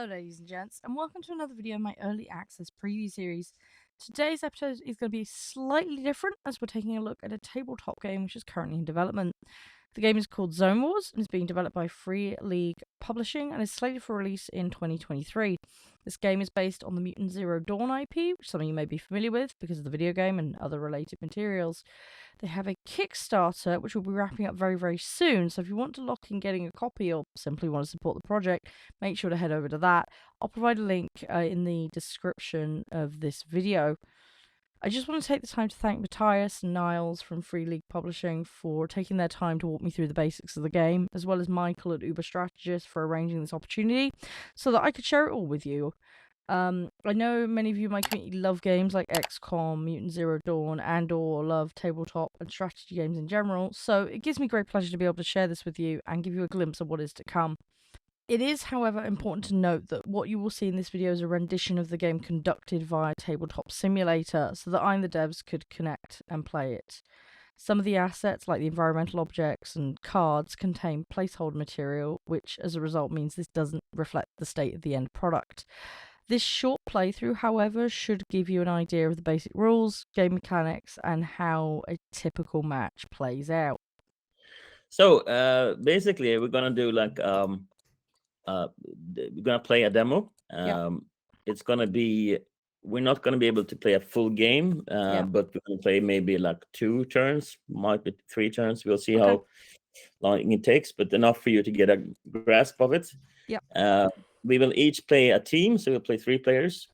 Hello ladies and gents, and welcome to another video in my early access preview series. Today's episode is going to be slightly different as we're taking a look at a tabletop game which is currently in development. The game is called Zone Wars and is being developed by League Publishing and is slated for release in 2023. This game is based on the Mutant Zero Dawn IP, which is something you may be familiar with because of the video game and other related materials. They have a Kickstarter which will be wrapping up very, very soon, so if you want to lock in getting a copy or simply want to support the project, make sure to head over to that. I'll provide a link in the description of this video. I just want to take the time to thank Matthias and Niles from Free League Publishing for taking their time to walk me through the basics of the game, as well as Michael at UberStrategiest for arranging this opportunity so that I could share it all with you. I know many of you in my community love games like XCOM, Mutant Zero Dawn, and/or love tabletop and strategy games in general, so it gives me great pleasure to be able to share this with you and give you a glimpse of what is to come. It is, however, important to note that what you will see in this video is a rendition of the game conducted via Tabletop Simulator, so that I and the devs could connect and play it. Some of the assets, like the environmental objects and cards, contain placeholder material, which as a result means this doesn't reflect the state of the end product. This short playthrough, however, should give you an idea of the basic rules, game mechanics, and how a typical match plays out. So basically, we're gonna do like we're gonna play a demo. It's gonna be, we're not gonna be able to play a full game, but we're gonna play maybe like 2 turns, might be 3 turns. We'll see how long it takes, but enough for you to get a grasp of it. We will each play a team, so we'll play 3 players,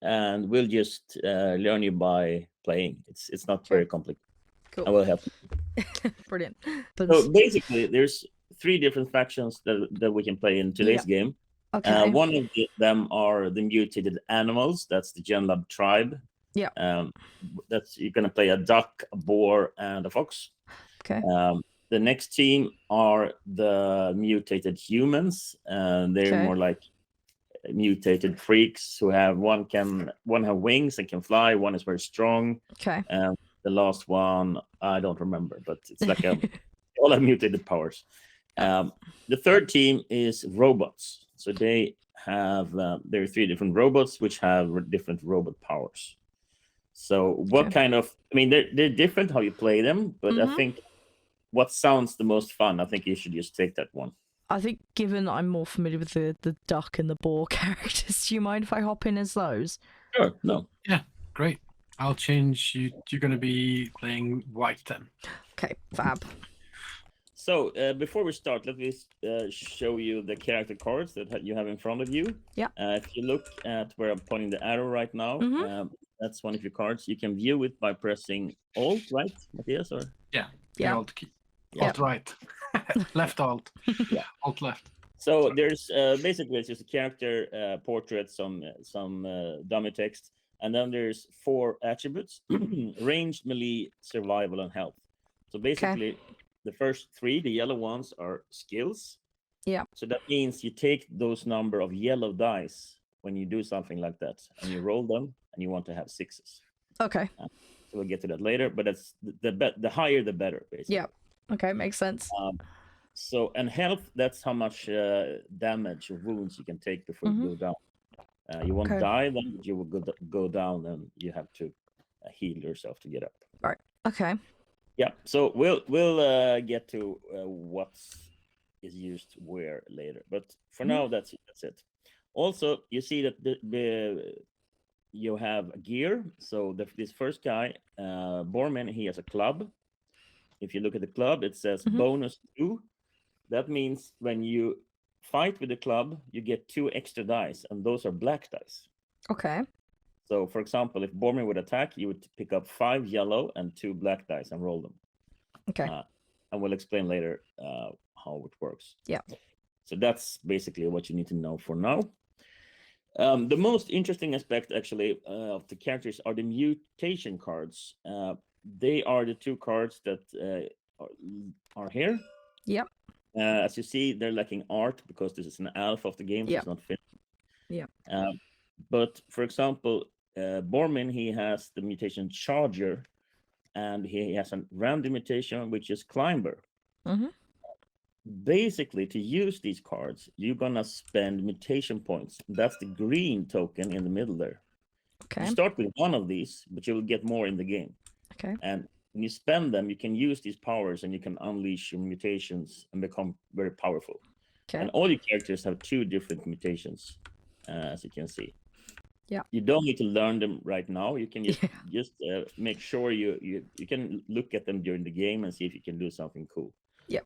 and we'll just learn you by playing. It's not very complicated. Cool. I will help you. Brilliant. So basically, there's 3 different factions that we can play in today's game. One of them are the mutated animals. That's the Genlab tribe. That's, you're gonna play a duck, a boar, and a fox. The next team are the mutated humans, and they're more like mutated freaks who have one have wings and can fly. One is very strong. The last one I don't remember, but it's like all have mutated powers. The third team is robots. So they have there are 3 different robots which have different robot powers. So what kind of, I mean, they're different how you play them, but I think what sounds the most fun, I think you should just take that one. I think given that I'm more familiar with the duck and the boar characters, do you mind if I hop in as those? Sure, no. Yeah, great. I'll change you. You're going to be playing white then. Okay, fab. So before we start, let me show you the character cards that you have in front of you. If you look at where I'm pointing the arrow right now, that's one of your cards. You can view it by pressing Alt, right, Matthias? Or Alt key. Alt right. Left Alt. Alt left. So there's basically it's just a character portrait, some dummy text, and then there's 4 attributes: range, melee, survival, and health. So basically, the first 3, the yellow ones, are skills. So that means you take those number of yellow dice when you do something like that, and you roll them, and you want to have 6s. So we'll get to that later, but that's the higher the better, basically. Okay, makes sense. So, and health, that's how much damage or wounds you can take before you go down. You won't die, then you will go down, and you have to heal yourself to get up. Right. Okay. So we'll get to what is used where later, but for now that's it. Also, you see that you have gear. So this first guy, Borman, he has a club. If you look at the club, it says bonus 2. That means when you fight with the club, you get 2 extra dice, and those are black dice. So, for example, if Borman would attack, you would pick up 5 yellow and 2 black dice and roll them. And we'll explain later how it works. So that's basically what you need to know for now. The most interesting aspect, actually, of the characters are the mutation cards. They are the 2 cards that are here. As you see, they're lacking art because this is an alpha of the game, so it's not finished. But for example, Borman, he has the mutation Charger, and he has a random mutation which is Climber. basically, to use these cards, you're gonna spend mutation points. That's the green token in the middle there. Okay. You start with one of these, but you will get more in the game. Okay. And when you spend them, you can use these powers and you can unleash your mutations and become very powerful. Okay. And all your characters have 2 different mutations, as you can see. Yeah. You don't need to learn them right now. You can just make sure you can look at them during the game and see if you can do something cool. Yep.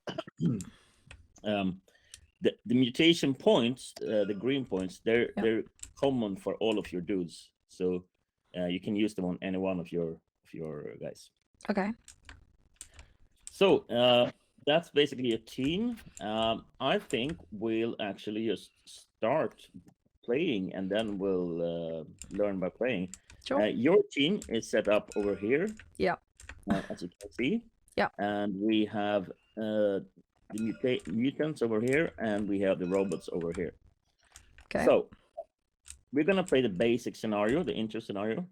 The mutation points, the green points, they're common for all of your dudes. So you can use them on any one of your guys. Okay. So that's basically a team. I think we'll actually just start playing, and then we'll learn by playing. Sure. Your team is set up over here. Yeah. As you can see. Yeah. And we have the mutants over here, and we have the robots over here. Okay. So we're gonna play the basic scenario, the intro scenario.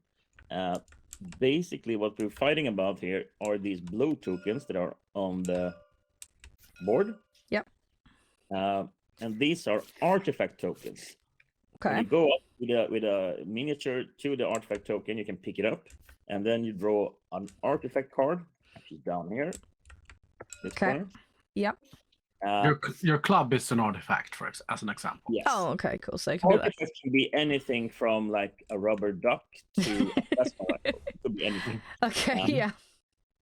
Basically, what we're fighting about here are these blue tokens that are on the board. Yep. And these are artifact tokens. Okay. You go up with a miniature to the artifact token, you can pick it up, and then you draw an artifact card, which is down here. Okay. Yep. Your club is an artifact, as an example. Yes. Oh, okay, cool. So it can be like... Artifacts can be anything from like a rubber duck to a rifle. It could be anything. Okay, yeah.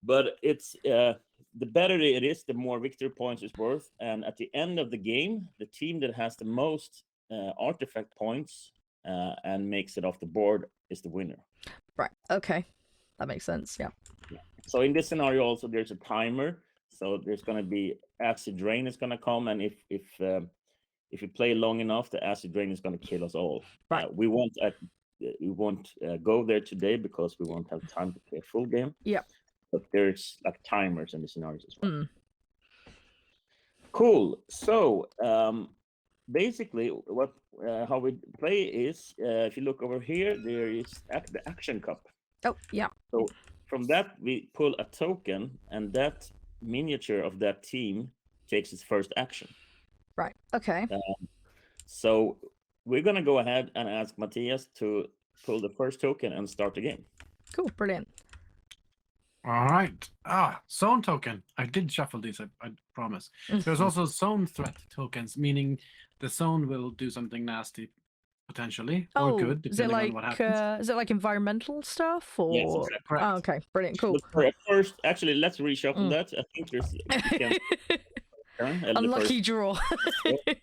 But it's the better it is, the more victory points it's worth. And at the end of the game, the team that has the most artifact points and makes it off the board is the winner. Right. Okay. That makes sense. Yeah. So in this scenario also there's a timer. So there's going to be acid rain is going to come, and if you play long enough, the acid rain is going to kill us all. Right. We won't go there today because we won't have time to play a full game. Yeah. But there's like timers in the scenarios as well. Mm. Cool. So basically, how we play is if you look over here, there is the action cup. Oh, yeah. So from that we pull a token, and that miniature of that team takes its first action. Right. Okay. So we're gonna go ahead and ask Matthias to pull the first token and start the game. Cool. Brilliant. All right. Zone token. I did shuffle these, I promise. There's also zone threat tokens, meaning the zone will do something nasty, potentially, or good, depending on what happens. Is it like environmental stuff, or? Yes, exactly. Correct. Oh, okay. Brilliant. Cool. But first, actually, let's reshuffle that. I think there's unlucky draw.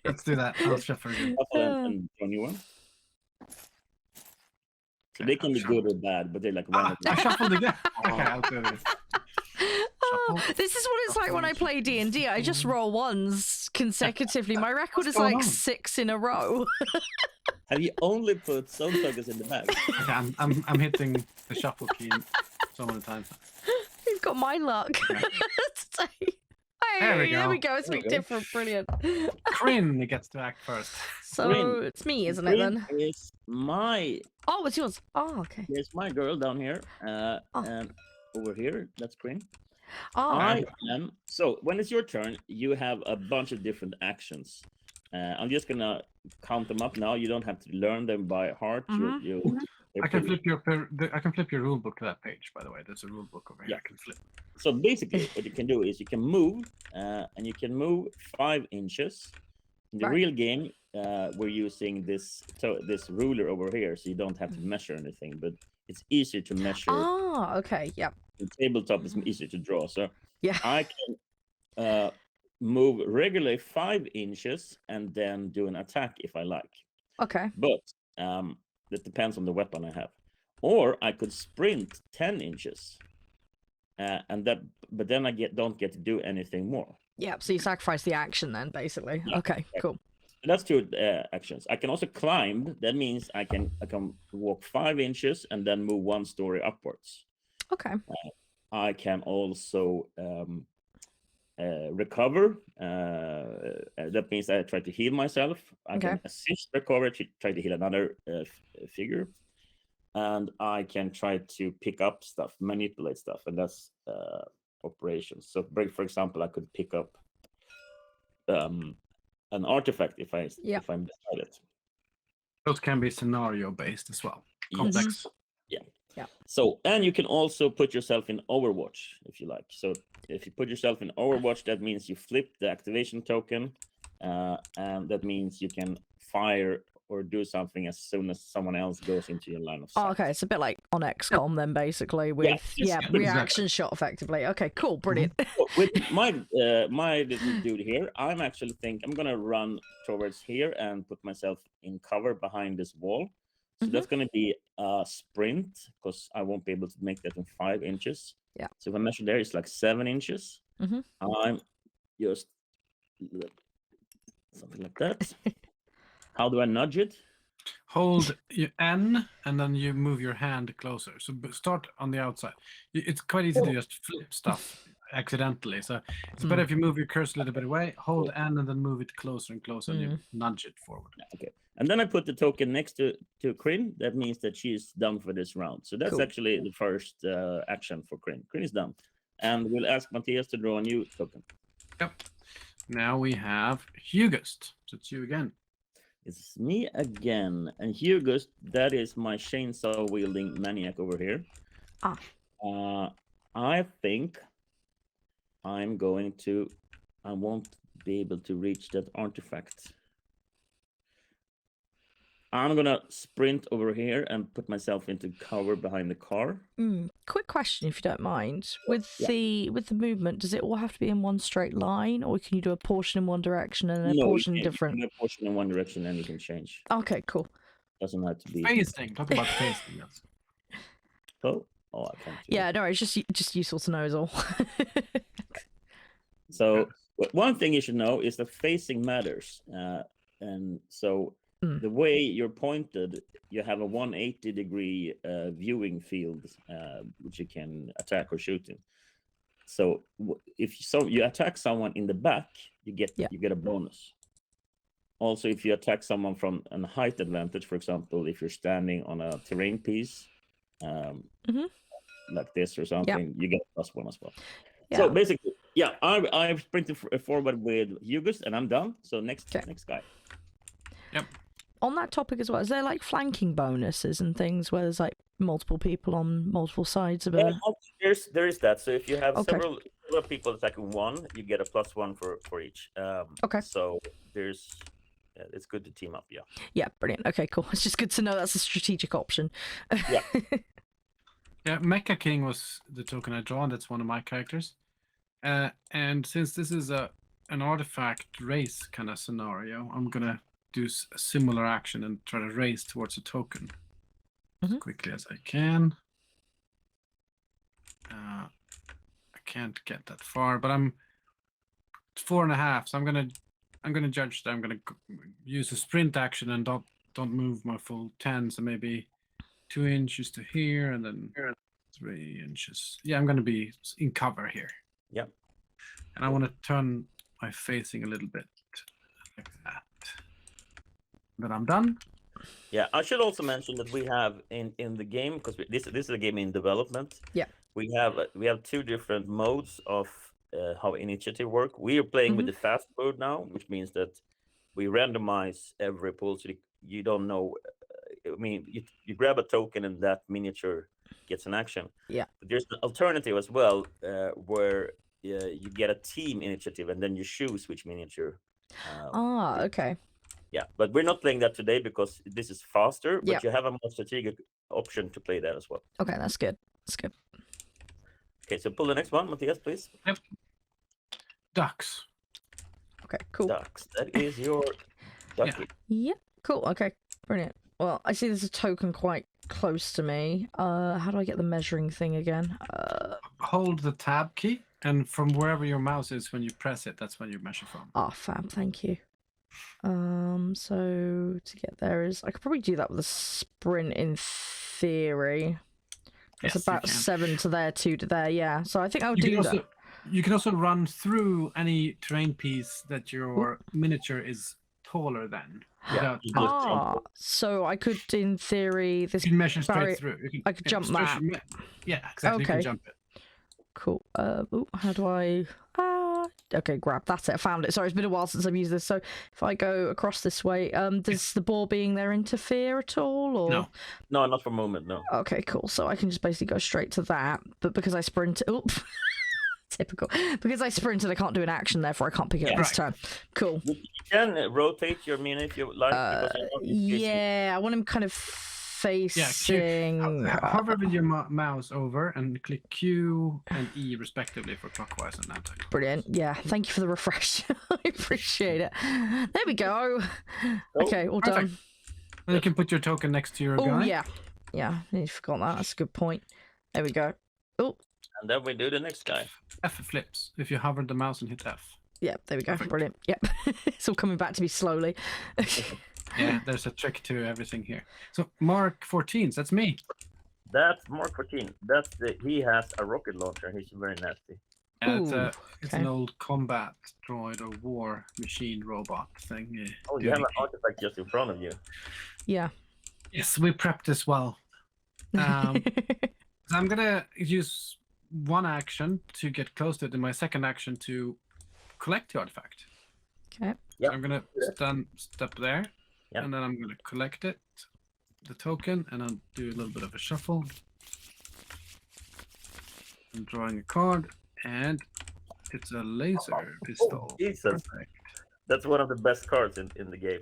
Let's do that. I'll shuffle again. And draw a new one. So they can be good or bad, but they're like random. I shuffled again. Okay, I'll do this. This is what it's like when I play D&D. I just roll ones consecutively. My record is like 6 in a row. Have you only put zone tokens in the bag? Okay, I'm hitting the shuffle key so many times. You've got my luck today. Hey, there we go. It's something different. Brilliant. Kryn gets to act first. So Kryn. it's me, isn't it then? It's my. Oh, it's yours. Oh, okay. There's my girl down here, and over here, that's Kryn. Oh. I am. So when it's your turn, you have a bunch of different actions. I'm just gonna count them up now. You don't have to learn them by heart. I can flip your rule book to that page. By the way, there's a rule book over here. I can flip. So basically, what you can do is you can move, and you can move 5 inches. In the real game, we're using this ruler over here, so you don't have to measure anything. But it's easier to measure. Oh, okay. Yep. The tabletop is easier to draw. So yeah, I can move regularly 5 inches and then do an attack if I like. Okay. But that depends on the weapon I have. Or I could sprint 10 inches. But then I don't get to do anything more. Yeah, so you sacrifice the action then, basically. Yeah, okay, cool. That's 2 actions. I can also climb. That means I can walk 5 inches and then move 1 story upwards. Okay. I can also recover. That means I try to heal myself. I can assist recover, try to heal another figure. And I can try to pick up stuff, manipulate stuff, and that's operations. So, for example, I could pick up an artifact if I'm beside it. Those can be scenario based as well. Yes. Complex. Yeah. So, and you can also put yourself in Overwatch if you like. So if you put yourself in Overwatch, that means you flip the activation token, and that means you can fire or do something as soon as someone else goes into your line of sight. Oh, okay, it's a bit like on XCOM then, basically, with reaction shot effectively. Okay, cool, brilliant. So with my little dude here, I'm gonna run towards here and put myself in cover behind this wall. So that's gonna be a sprint because I won't be able to make that in 5 inches. Yeah. So if I measure there, it's like 7 inches. I'm just something like that. How do I nudge it? Hold your N and then you move your hand closer. So start on the outside. It's quite easy to just flip stuff accidentally. So it's better if you move your cursor a little bit away, hold N and then move it closer and closer and you nudge it forward. Okay. And then I put the token next to Kryn. That means that she's done for this round. So that's actually the first action for Kryn. Kryn is done. And we'll ask Matthias to draw a new token. Yep. Now we have Hugust. So it's you again. It's me again. And Hugust, that is my chainsaw wielding maniac over here. I think I won't be able to reach that artifact. I'm gonna sprint over here and put myself into cover behind the car. Quick question, if you don't mind. With the movement, does it all have to be in one straight line, or can you do a portion in one direction and a portion different? You can do a portion in one direction and you can change. Okay, cool. Doesn't have to be Facing. Talk about facing. Yes. Oh, I can't. Yeah, no, it's just useful to know is all. So one thing you should know is that facing matters, and so. The way you're pointed, you have a 180-degree viewing field, which you can attack or shoot in. So if you attack someone in the back, you get a bonus. Also, if you attack someone from a height advantage, for example, if you're standing on a terrain piece, like this or something, you get +1 as well. Yeah. So basically, I sprinted forward with Hugust, and I'm done. So next guy. Yep. On that topic as well, is there like flanking bonuses and things where there's like multiple people on multiple sides of a... There is that. So if you have several people attacking one, you get a +1 for each. So it's good to team up. Yeah, brilliant. Okay, cool. It's just good to know that's a strategic option. Yeah. Mecha King was the token I drawn. That's one of my characters. And since this is an artifact race kind of scenario, I'm gonna do a similar action and try to race towards a token as quickly as I can. I can't get that far, but I'm 4.5, so I'm gonna judge that I'm gonna use a sprint action and don't move my full 10, so maybe 2 inches to here and then 3 inches. Yeah, I'm gonna be in cover here. Yep. And I want to turn my facing a little bit like that. Then I'm done. Yeah, I should also mention that we have in the game, because this is a game in development. Yeah. We have 2 different modes of how initiative work. We are playing with the fast mode now, which means that we randomize every pull, so you don't know. I mean, you grab a token and that miniature gets an action. Yeah. But there's an alternative as well, where you get a team initiative and then you choose which miniature. Okay. Yeah, but we're not playing that today because this is faster, but you have a more strategic option to play that as well. Okay, that's good. That's good. Okay, so pull the next one, Matthias, please. Yep. Ducks. Okay, cool. Ducks. That is your ducky. Yeah, cool. Okay, brilliant. Well, I see there's a token quite close to me. How do I get the measuring thing again? Hold the tab key, and from wherever your mouse is when you press it, that's when you measure from. Ah, fab, thank you. So to get there is I could probably do that with a sprint in theory. It's about 7 to there, 2 to there, yeah. So I think I would do that. You can also run through any terrain piece that your miniature is taller than. So I could, in theory, this you can measure straight through. I could jump that. Yeah, exactly. Okay. You can jump it. Cool. How do I? Okay, grab. That's it. I found it. Sorry, it's been a while since I've used this. So if I go across this way, does the ball being there interfere at all? Or No. No, not for movement. No. Okay, cool. So I can just basically go straight to that. But because I sprint, typical. Because I sprinted, I can't do an action. Therefore, I can't pick it up this turn. Cool. You can rotate your mini if you like. Yeah, I want him kind of facing. Hover with your mouse over and click Q and E respectively for clockwise and anti-clockwise. Brilliant. Yeah, thank you for the refresh. I appreciate it. There we go. Okay, all done. And you can put your token next to your guy. Yeah. Yeah, I forgot that. That's a good point. There we go. Oh. And then we do the next guy. F flips. If you hover the mouse and hit F. Yeah, there we go. Perfect. Brilliant. Yep. It's all coming back to me slowly. Yeah, there's a trick to everything here. So Mark 14, that's me. That's Mark 14. He has a rocket launcher. He's very nasty. Yeah, it's an old combat droid or war machine robot thing. Oh, you have an artifact just in front of you. Yeah. Yes, we prepped this well. So I'm gonna use one action to get close to it, and my second action to collect the artifact. Okay. Yep. So I'm gonna step there, and then I'm gonna collect it, the token, and I'll do a little bit of a shuffle. I'm drawing a card, and it's a laser pistol. Jesus. Perfect. That's one of the best cards in the game.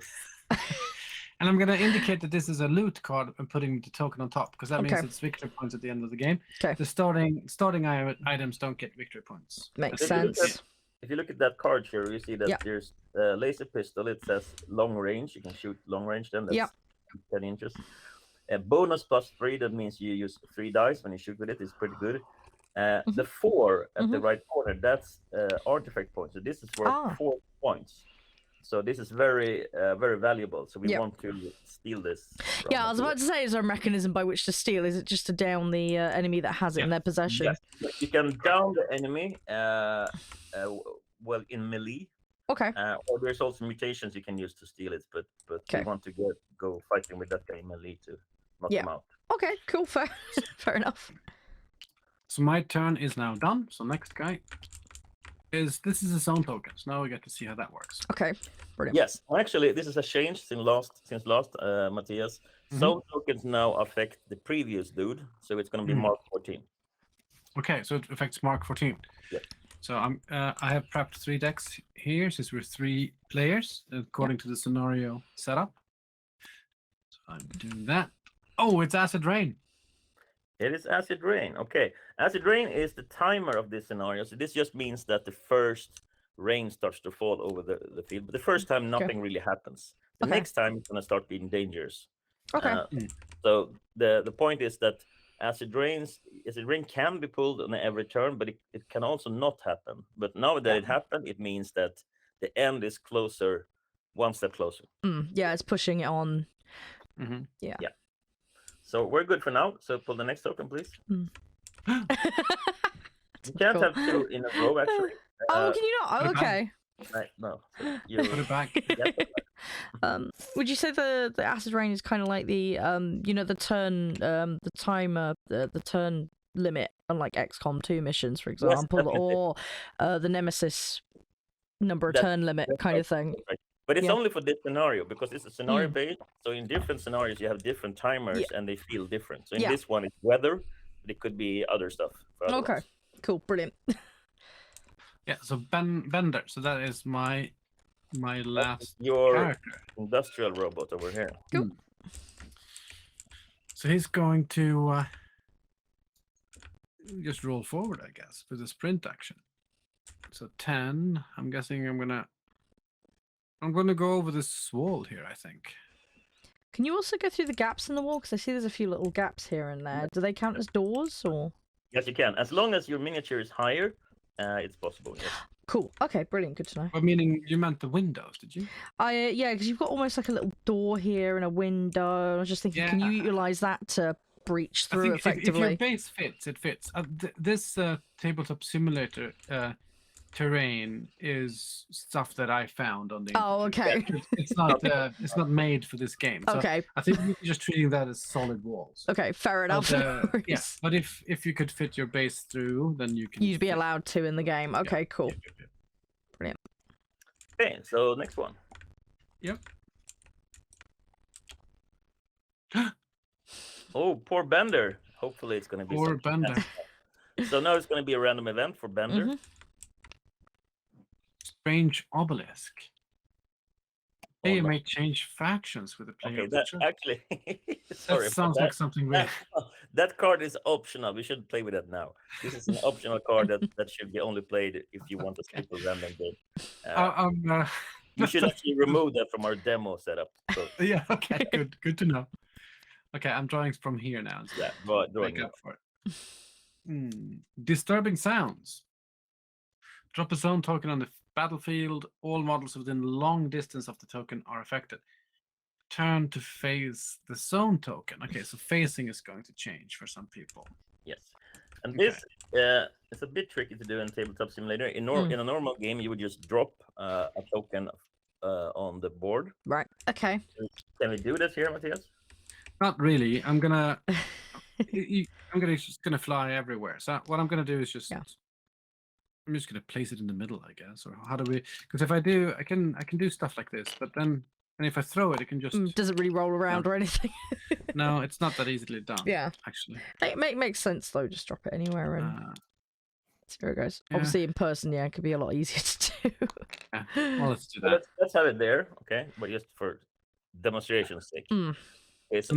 And I'm going to indicate that this is a loot card and putting the token on top, because that means it's victory points at the end of the game. Okay. The starting items don't get victory points. Makes sense. If you look at that card here, you see that there's a laser pistol. It says long range. You can shoot long range then. That's 10 inches. A bonus +3, that means you use 3 dice when you shoot with it. It's pretty good. The 4 at the right corner, that's artifact points. So this is worth 4 points. So this is very, very valuable. So we want to steal this. Yeah, I was about to say, is there a mechanism by which to steal? Is it just to down the enemy that has it in their possession? Yes. You can down the enemy, in melee. Okay. Or there's also mutations you can use to steal it, but we want to go fighting with that guy in melee to knock him out. Okay, cool, fair enough. So my turn is now done. So next guy. This is a zone token, so now we get to see how that works. Okay, brilliant. Yes, actually, this is a change since last, Matthias. Zone tokens now affect the previous dude, so it's going to be Mark 14. Okay, so it affects Mark 14. Yeah. So I have prepped 3 decks here, since we're 3 players according to the scenario setup. So I'm doing that. Oh, it's Acid Rain. It is Acid Rain. Okay. Acid Rain is the timer of this scenario. So this just means that the first rain starts to fall over the field. But the first time, nothing really happens. The next time, it's going to start being dangerous. Okay. So the point is that Acid Rain can be pulled on every turn, but it can also not happen. But now that it happened, it means that the end is closer, one step closer. Yeah, it's pushing it on. Yeah. So we're good for now. So pull the next token, please. You can't have 2 in a row, actually. Can you not? Oh, okay. Right, no. So put it back. Would you say the Acid Rain is kind of like the the turn the timer the turn limit on like XCOM 2 missions, for example, or the Nemesis number of turn limit kind of thing? Right. But it's only for this scenario, because it's a scenario based. So in different scenarios, you have different timers and they feel different. So in this one, it's weather, but it could be other stuff. Okay, cool, brilliant. Yeah, so Bender. So that is my last your character. Industrial robot over here. Cool. So he's going to just roll forward, I guess, with a sprint action. So 10. I'm guessing I'm gonna go over this wall here, I think. Can you also go through the gaps in the wall? Because I see there's a few little gaps here and there. Do they count as doors, or? Yes, you can. As long as your miniature is higher, it's possible. Yes. Cool. Okay, brilliant. Good to know. But meaning you meant the windows, did you? Yeah, because you've got almost like a little door here and a window. I was just thinking, can you utilize that to breach through effectively? If your base fits, it fits. This tabletop simulator terrain is stuff that I found on the internet. Oh, okay. It's not made for this game. So okay. I think you're just treating that as solid walls. Okay, fair enough. Yeah, but if you could fit your base through, then you can. You'd be allowed to in the game. Okay, cool. Okay, so next one. Yep. Oh, poor Bender. Hopefully it's going to be Poor something Bender. else. So now it's going to be a random event for Bender. Strange obelisk. Oh, You no. may change factions with the player. Okay, that actually. Sorry, that sounds like something weird. That card is optional. We shouldn't play with that now. This is an optional card that should be only played if you want a super random game. You should actually remove that from our demo setup. So. Yeah. Okay. Good to know. Okay, I'm drawing from here now. So yeah, drawing up for it. Disturbing sounds. Drop a zone token on the battlefield. All models within long distance of the token are affected. Turn to face the zone token. Okay, so facing is going to change for some people. Yes, and this is a bit tricky to do in Tabletop Simulator. In a normal game, you would just drop a token on the board. Right. Okay. Can we do this here, Matthias? Not really. I'm just gonna fly everywhere. So what I'm gonna do is just. Yeah. I'm just gonna place it in the middle, I guess. Or how do we? Because if I do, I can do stuff like this. But then, and if I throw it, it can just. Does it really roll around or anything? No, it's not that easily done. Yeah. Actually. It makes sense though. Just drop it anywhere and see where it goes. Yeah. Obviously, in person, it could be a lot easier to do. Yeah. Well, let's do that. Let's have it there, okay? But just for demonstration's sake. Okay, so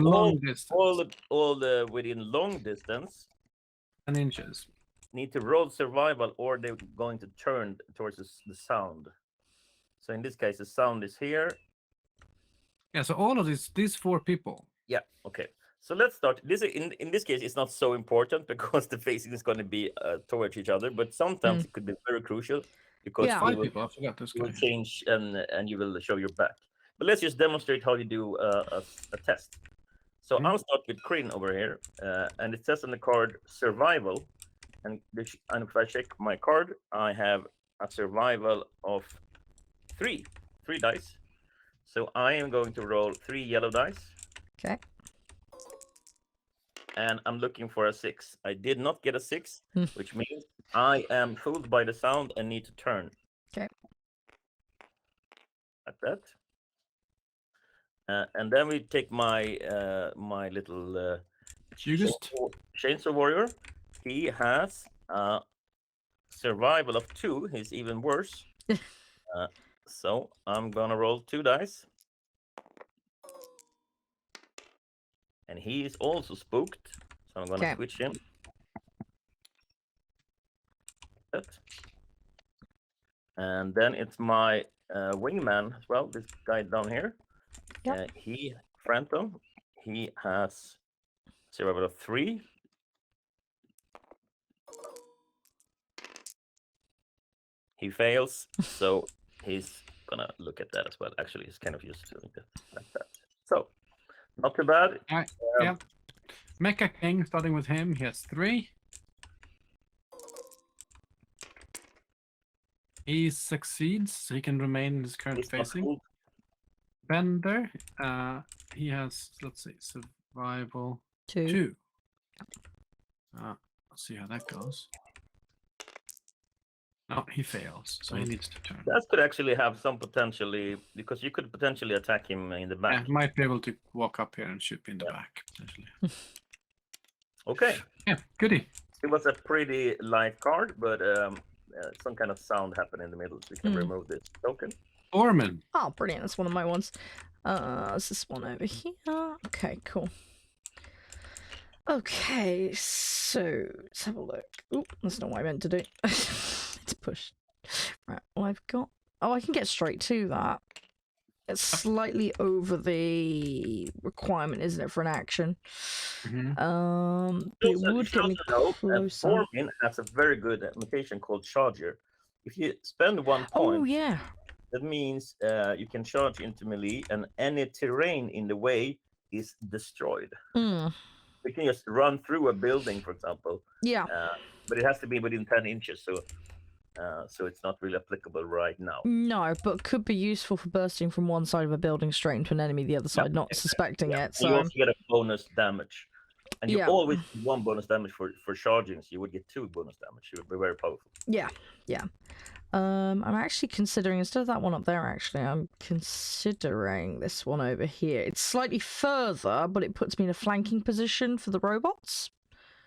all the within long distance 10 inches need to roll survival, or they're going to turn towards the sound. So in this case, the sound is here. Yeah. So all of these 4 people. Yeah. Okay. So let's start. This in this case, it's not so important because the facing is going to be towards each other. But sometimes it could be very crucial because 5 people. I forgot this you guy. will change and you will show your back. But let's just demonstrate how you do a test. So I'll start with Kryn over here, and it says on the card survival, and if I check my card, I have a survival of 3 dice. So I am going to roll 3 yellow dice. Okay. And I'm looking for a 6. I did not get a 6, which means I am fooled by the sound and need to turn. Okay. Like that. And then we take my my little chainsaw warrior. He has survival of 2. He's even worse. So I'm gonna roll 2 dice. And he is also spooked. So I'm gonna switch him. And then it's my wingman as well. This guy down here. Yep. Phantom. He has survival of 3. He fails, so he's gonna look at that as well. Actually, he's kind of used to doing that like that. So, not too bad. Yeah. Mecha King, starting with him, he has 3. He succeeds, so he can remain in his current facing. Bender, he has, let's see, survival 2. Let's see how that goes. No, he fails, so he needs to turn. That could actually have some potentially, because you could potentially attack him in the back. Yeah, might be able to walk up here and shoot me in the back, potentially. Okay. Yeah, goodie. It was a pretty light card, but some kind of sound happened in the middle, so we can remove this token. Orman. Oh, brilliant. That's one of my ones. Is this one over here? Okay, cool. Okay, so let's have a look. Oh, that's not what I meant to do. To push. Right, well, I've got... Oh, I can get straight to that. It's slightly over the requirement, isn't it, for an action? It would get me closer. Orman has a very good mutation called Charger. If you spend 1 point, that means you can charge into melee, and any terrain in the way is destroyed. We can just run through a building, for example. Yeah. But it has to be within 10 inches, so it's not really applicable right now. No, but could be useful for bursting from one side of a building straight into an enemy, the other side not suspecting it. So you also get a bonus damage. And you always get 1 bonus damage for charging, so you would get 2 bonus damage. It would be very powerful. Yeah. I'm actually considering, instead of that one up there, actually, I'm considering this one over here. It's slightly further, but it puts me in a flanking position for the robots.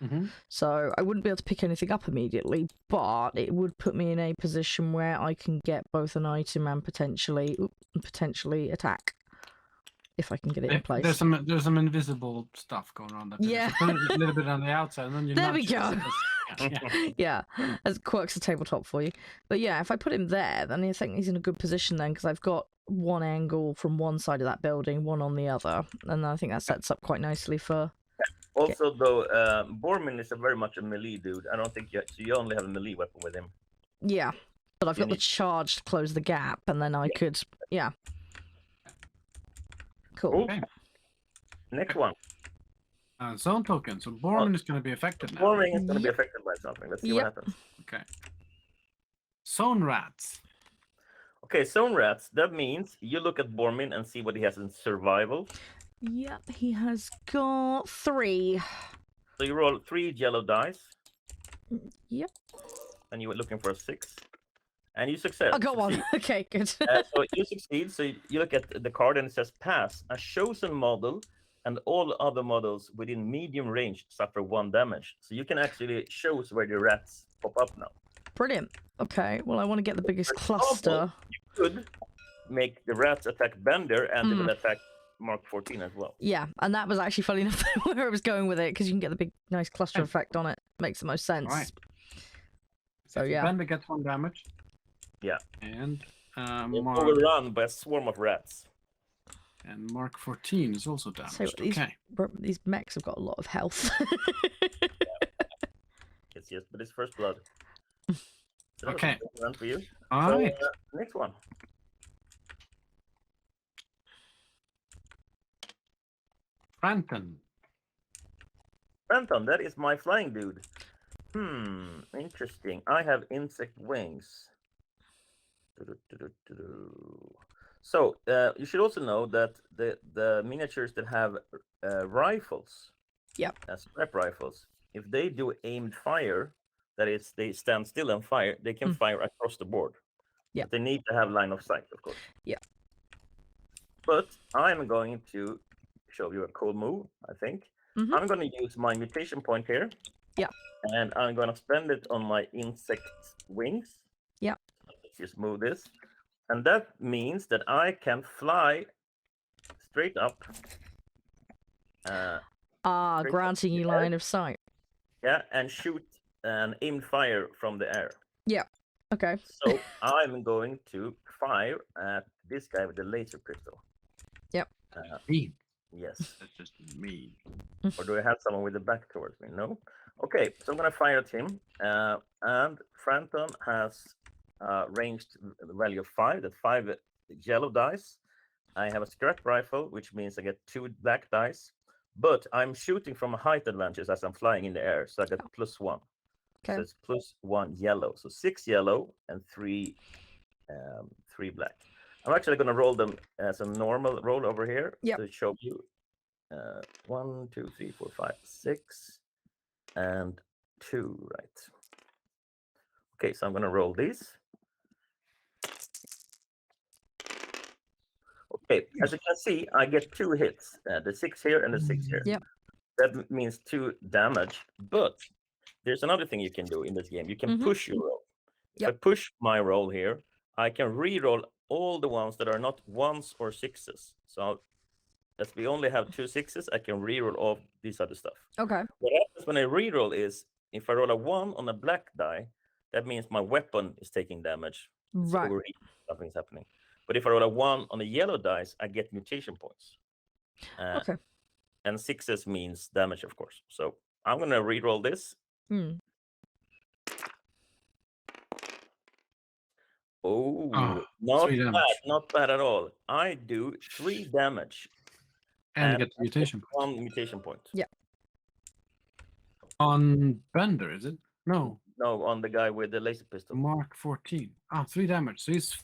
Mm-hmm. So I wouldn't be able to pick anything up immediately, but it would put me in a position where I can get both an item and potentially attack. If I can get it in place. There's some invisible stuff going on there. Yeah. So put it a little bit on the outside, and then you There we nudge go. Yeah. Yeah, as quirks of tabletop for you. But yeah, if I put him there, then I think he's in a good position then, because I've got one angle from one side of that building, one on the other, and I think that sets up quite nicely for. Also, though, Bormin is very much a melee dude. I don't think you only have a melee weapon with him. Yeah, but I've got the charge to close the gap, and then I could. Yeah. Cool. Okay. Next one. Zone token. So Bormin is going to be affected now. Bormin is going to be affected by something. Let's see what happens. Okay. Zone rats. Okay, zone rats. That means you look at Bormin and see what he has in survival. Yep, he has got 3. So you roll 3 yellow dice. Yep. And you were looking for a 6. And you succeed. I got 1. Okay, good. So you succeed. So you look at the card and it says pass. A chosen model and all other models within medium range suffer 1 damage. So you can actually choose where the rats pop up now. Brilliant. Okay, well, I want to get the biggest cluster. You could make the rats attack Bender and they will attack Mark 14 as well. Yeah, and that was actually funny enough where I was going with it, because you can get the big, nice cluster effect on it. Makes the most sense. Right. So yeah. Bender gets 1 damage. Yeah. And Mark... overrun by a swarm of rats. And Mark 14 is also damaged. So these mechs have got a lot of health. Yes, but it's first blood. So okay. For you. All right. Next one. Franton. Franton, that is my flying dude. Interesting. I have insect wings. So you should also know that the miniatures that have rifles, scrap rifles, if they do aimed fire, that is, they stand still and fire, they can fire across the board. Yeah. But they need to have line of sight, of course. Yeah. But I'm going to show you a cool move, I think. I'm going to use my mutation point here. Yeah. And I'm going to spend it on my insect wings. Yeah. Let's just move this. And that means that I can fly straight up. Granting you line of sight. Yeah, and shoot an aimed fire from the air. Yeah. Okay. So I'm going to fire at this guy with the laser pistol. Yep. Me. Yes. That's just me. Or do I have someone with the back towards me? No. Okay, so I'm going to fire at him. And Franton has ranged value of 5. That's 5 yellow dice. I have a scrap rifle, which means I get 2 black dice. But I'm shooting from a height advantage as I'm flying in the air, so I get +1. Okay. So it's +1 yellow. So 6 yellow and 3 black. I'm actually going to roll them as a normal roll over here to show you. 1, 2, 3, 4, 5, 6, and 2, right? Okay, so I'm going to roll these. Okay, as you can see, I get 2 hits. The 6 here and the 6 here. Yep. That means 2 damage. But there's another thing you can do in this game. You can push your roll. If I push my roll here, I can re-roll all the ones that are not 1s or 6s. So as we only have 2 6s, I can re-roll all this other stuff. Okay. What happens when I re-roll is, if I roll a 1 on a black die, that means my weapon is taking damage. Right. Something's happening. But if I roll a 1 on a yellow dice, I get mutation points. Okay. And 6s means damage, of course. So I'm going to re-roll this. Oh, not bad. Not bad at all. I do 3 damage. And get mutation point. 1 mutation point. Yeah. On Bender, is it? No. No, on the guy with the laser pistol. Mark 14. 3 damage. So he's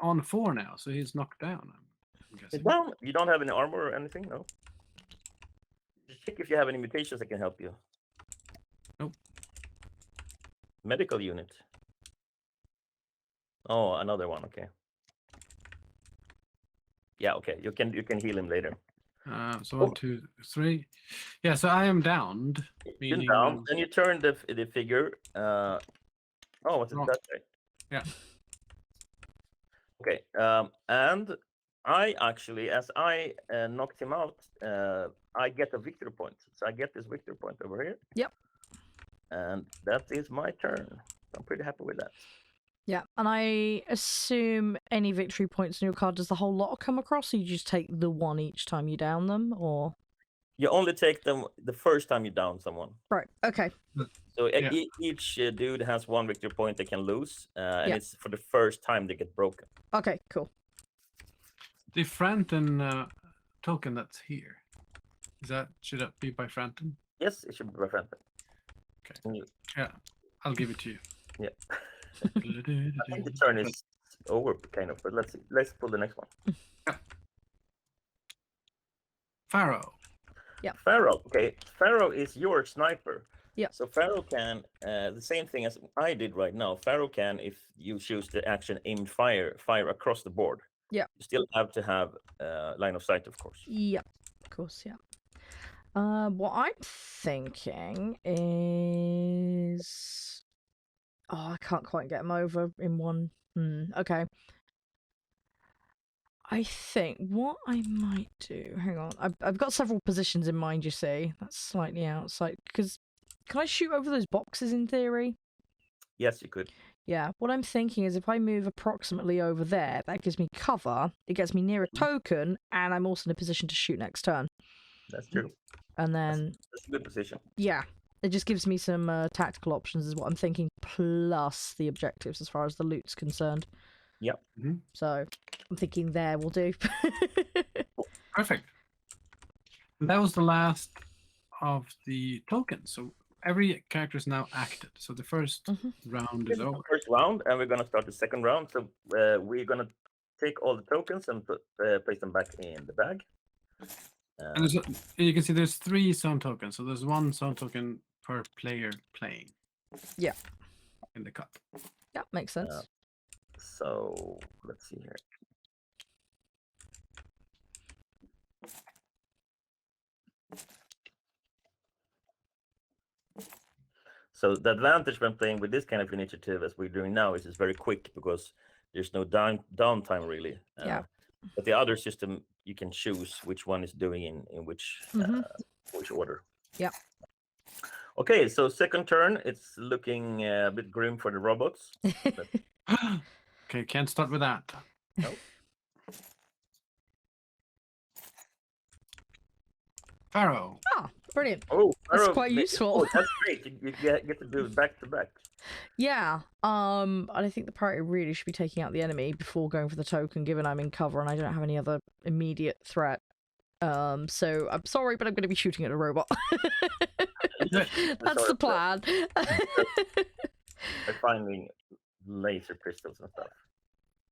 on 4 now. So he's knocked down. I'm guessing. Down? You don't have any armor or anything? No. Just check if you have any mutations that can help you. Nope. Medical unit. Oh, another one. Okay. Yeah. Okay. You can heal him later. So 1, 2, 3. Yeah, so I am downed. You're Meaning down. Then you turn the figure. Oh, was it Wrong. that way? Yeah. Okay. And I actually, as I knocked him out, I get a victory point. So I get this victory point over here. Yep. And that is my turn. I'm pretty happy with that. Yeah, and I assume any victory points in your card, does the whole lot come across, or you just take the one each time you down them, or? You only take them the first time you down someone. Right, okay. So Yeah. each dude has 1 victory point they can lose, and Yeah. it's for the first time they get broken. Okay, cool. The Franton token that's here. Should that be by Franton? Yes, it should be by Franton. Okay. Yeah, I'll give it to you. Yeah. I think the turn is over, kind of, but let's see. Let's pull the next one. Yeah. Pharaoh. Yeah. Pharaoh. Okay. Pharaoh is your sniper. Yeah. So Pharaoh can, the same thing as I did right now. Pharaoh can, if you choose the action aimed fire across the board. Yeah. You still have to have line of sight, of course. Yeah, of course, yeah. What I'm thinking is... Oh, I can't quite get him over in one. Okay. I think what I might do... Hang on. I've got several positions in mind, you see. That's slightly outside. Because can I shoot over those boxes in theory? Yes, you could. Yeah. What I'm thinking is if I move approximately over there, that gives me cover. It gets me near a token, and I'm also in a position to shoot next turn. That's true. And then... That's a good position. Yeah. It just gives me some tactical options is what I'm thinking, plus the objectives as far as the loot's concerned. Yep. So I'm thinking there will do. Perfect. And that was the last of the tokens. So every character is now acted. So the first round is over. First round, and we're gonna start the second round. So we're gonna take all the tokens and place them back in the bag. And you can see there's 3 zone tokens. So there's 1 zone token per player playing. Yeah. In the cup. Yeah, makes sense. So let's see here. So the advantage when playing with this kind of initiative, as we're doing now, is it's very quick because there's no downtime really. Yeah. But the other system, you can choose which one is doing in which order. Yeah. Okay, so second turn, it's looking a bit grim for the robots. Okay, can't start with that. No. Pharaoh. Ah, brilliant. Oh, That's Pharaoh, quite useful. Oh, that's great. You get to do it back to back. Yeah. And I think the priority really should be taking out the enemy before going for the token, given I'm in cover and I don't have any other immediate threat. So I'm sorry, but I'm going to be shooting at a robot. That's the plan. They're finding laser pistols and stuff.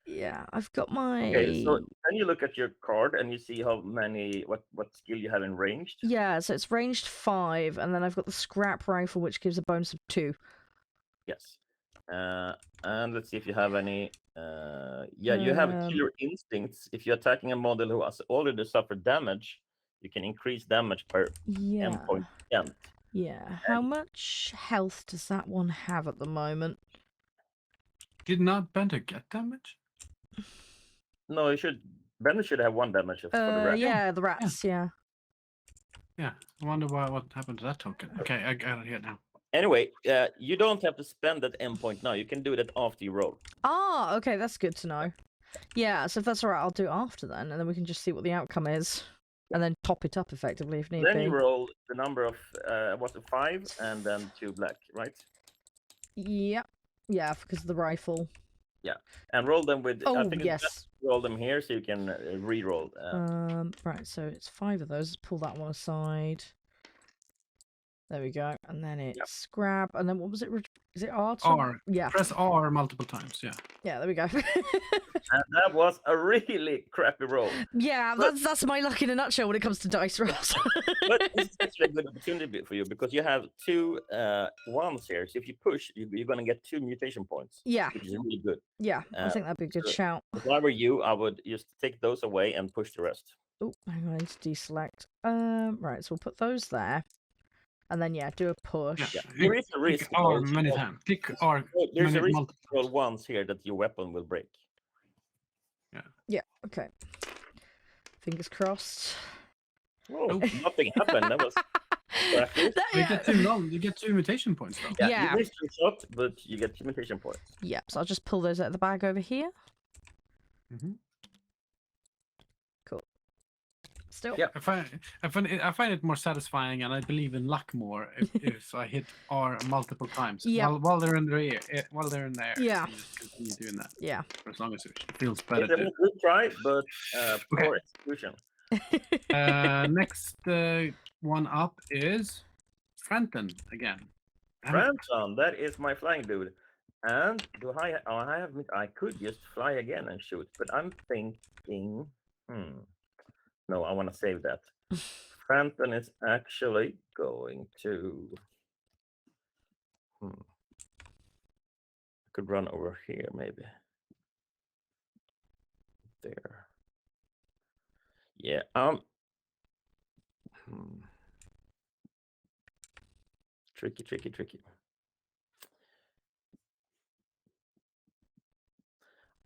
Yeah, I've got my... Okay, so then you look at your card and you see how many, what skill you have in ranged. Yeah, so it's ranged 5, and then I've got the scrap rifle, which gives a bonus of 2. Yes. And let's see if you have any... you have killer instincts. If you're attacking a model who has already suffered damage, you can increase damage per endpoint. Yeah. How much health does that one have at the moment? Did not Bender get damage? No, Bender should have 1 damage for the rat. Yeah, the rats, yeah. Yeah, I wonder what happened to that token. Okay, I got it here now. Anyway, you don't have to spend that endpoint now. You can do that after you roll. Ah, okay, that's good to know. Yeah, so if that's alright, I'll do it after then, and then we can just see what the outcome is. And then top it up effectively if need be. Then you roll the number of, 5 and then 2 black, right? Yeah. Yeah, because of the rifle. Yeah, and roll them with... Oh, I think yes. it's best to roll them here so you can re-roll. Right, so it's 5 of those. Let's pull that one aside. There we go. And then it's grab. And then what was it? Is it R? R. Yeah. Press R multiple times. Yeah. Yeah, there we go. And that was a really crappy roll. Yeah, that's my luck in a nutshell when it comes to dice rolls. But this is actually a good opportunity for you because you have 2 ones here. So if you push, you're going to get 2 mutation points. Yeah. Which is really good. Yeah, I think that'd be a good shout. If I were you, I would just take those away and push the rest. Oh, hang on, I need to deselect. Right, so we'll put those there. And then, yeah, do a push. Yeah. There is a risk. Click R many times. Click R. There's a risk multiple to roll once here that your weapon will break. Yeah, okay. Fingers crossed. Oh, nothing happened. That was crappy. You get 2 mutation points though. Yeah. You missed your shot, but you get 2 mutation points. Yeah, so I'll just pull those out of the bag over here. Mm-hmm. Cool. Still. Yeah. I find it more satisfying, and I believe in luck more if I hit R multiple times. Yeah. While they're in the air, Yeah. you just continue doing that. Yeah. For as long as it feels better. It's a good try, but poor execution. Next one up is Frenton again. Branson, that is my flying dude. And I could just fly again and shoot, but I'm thinking, no, I want to save that. Frampton is actually going to. I could run over here, maybe. There. Yeah. Tricky.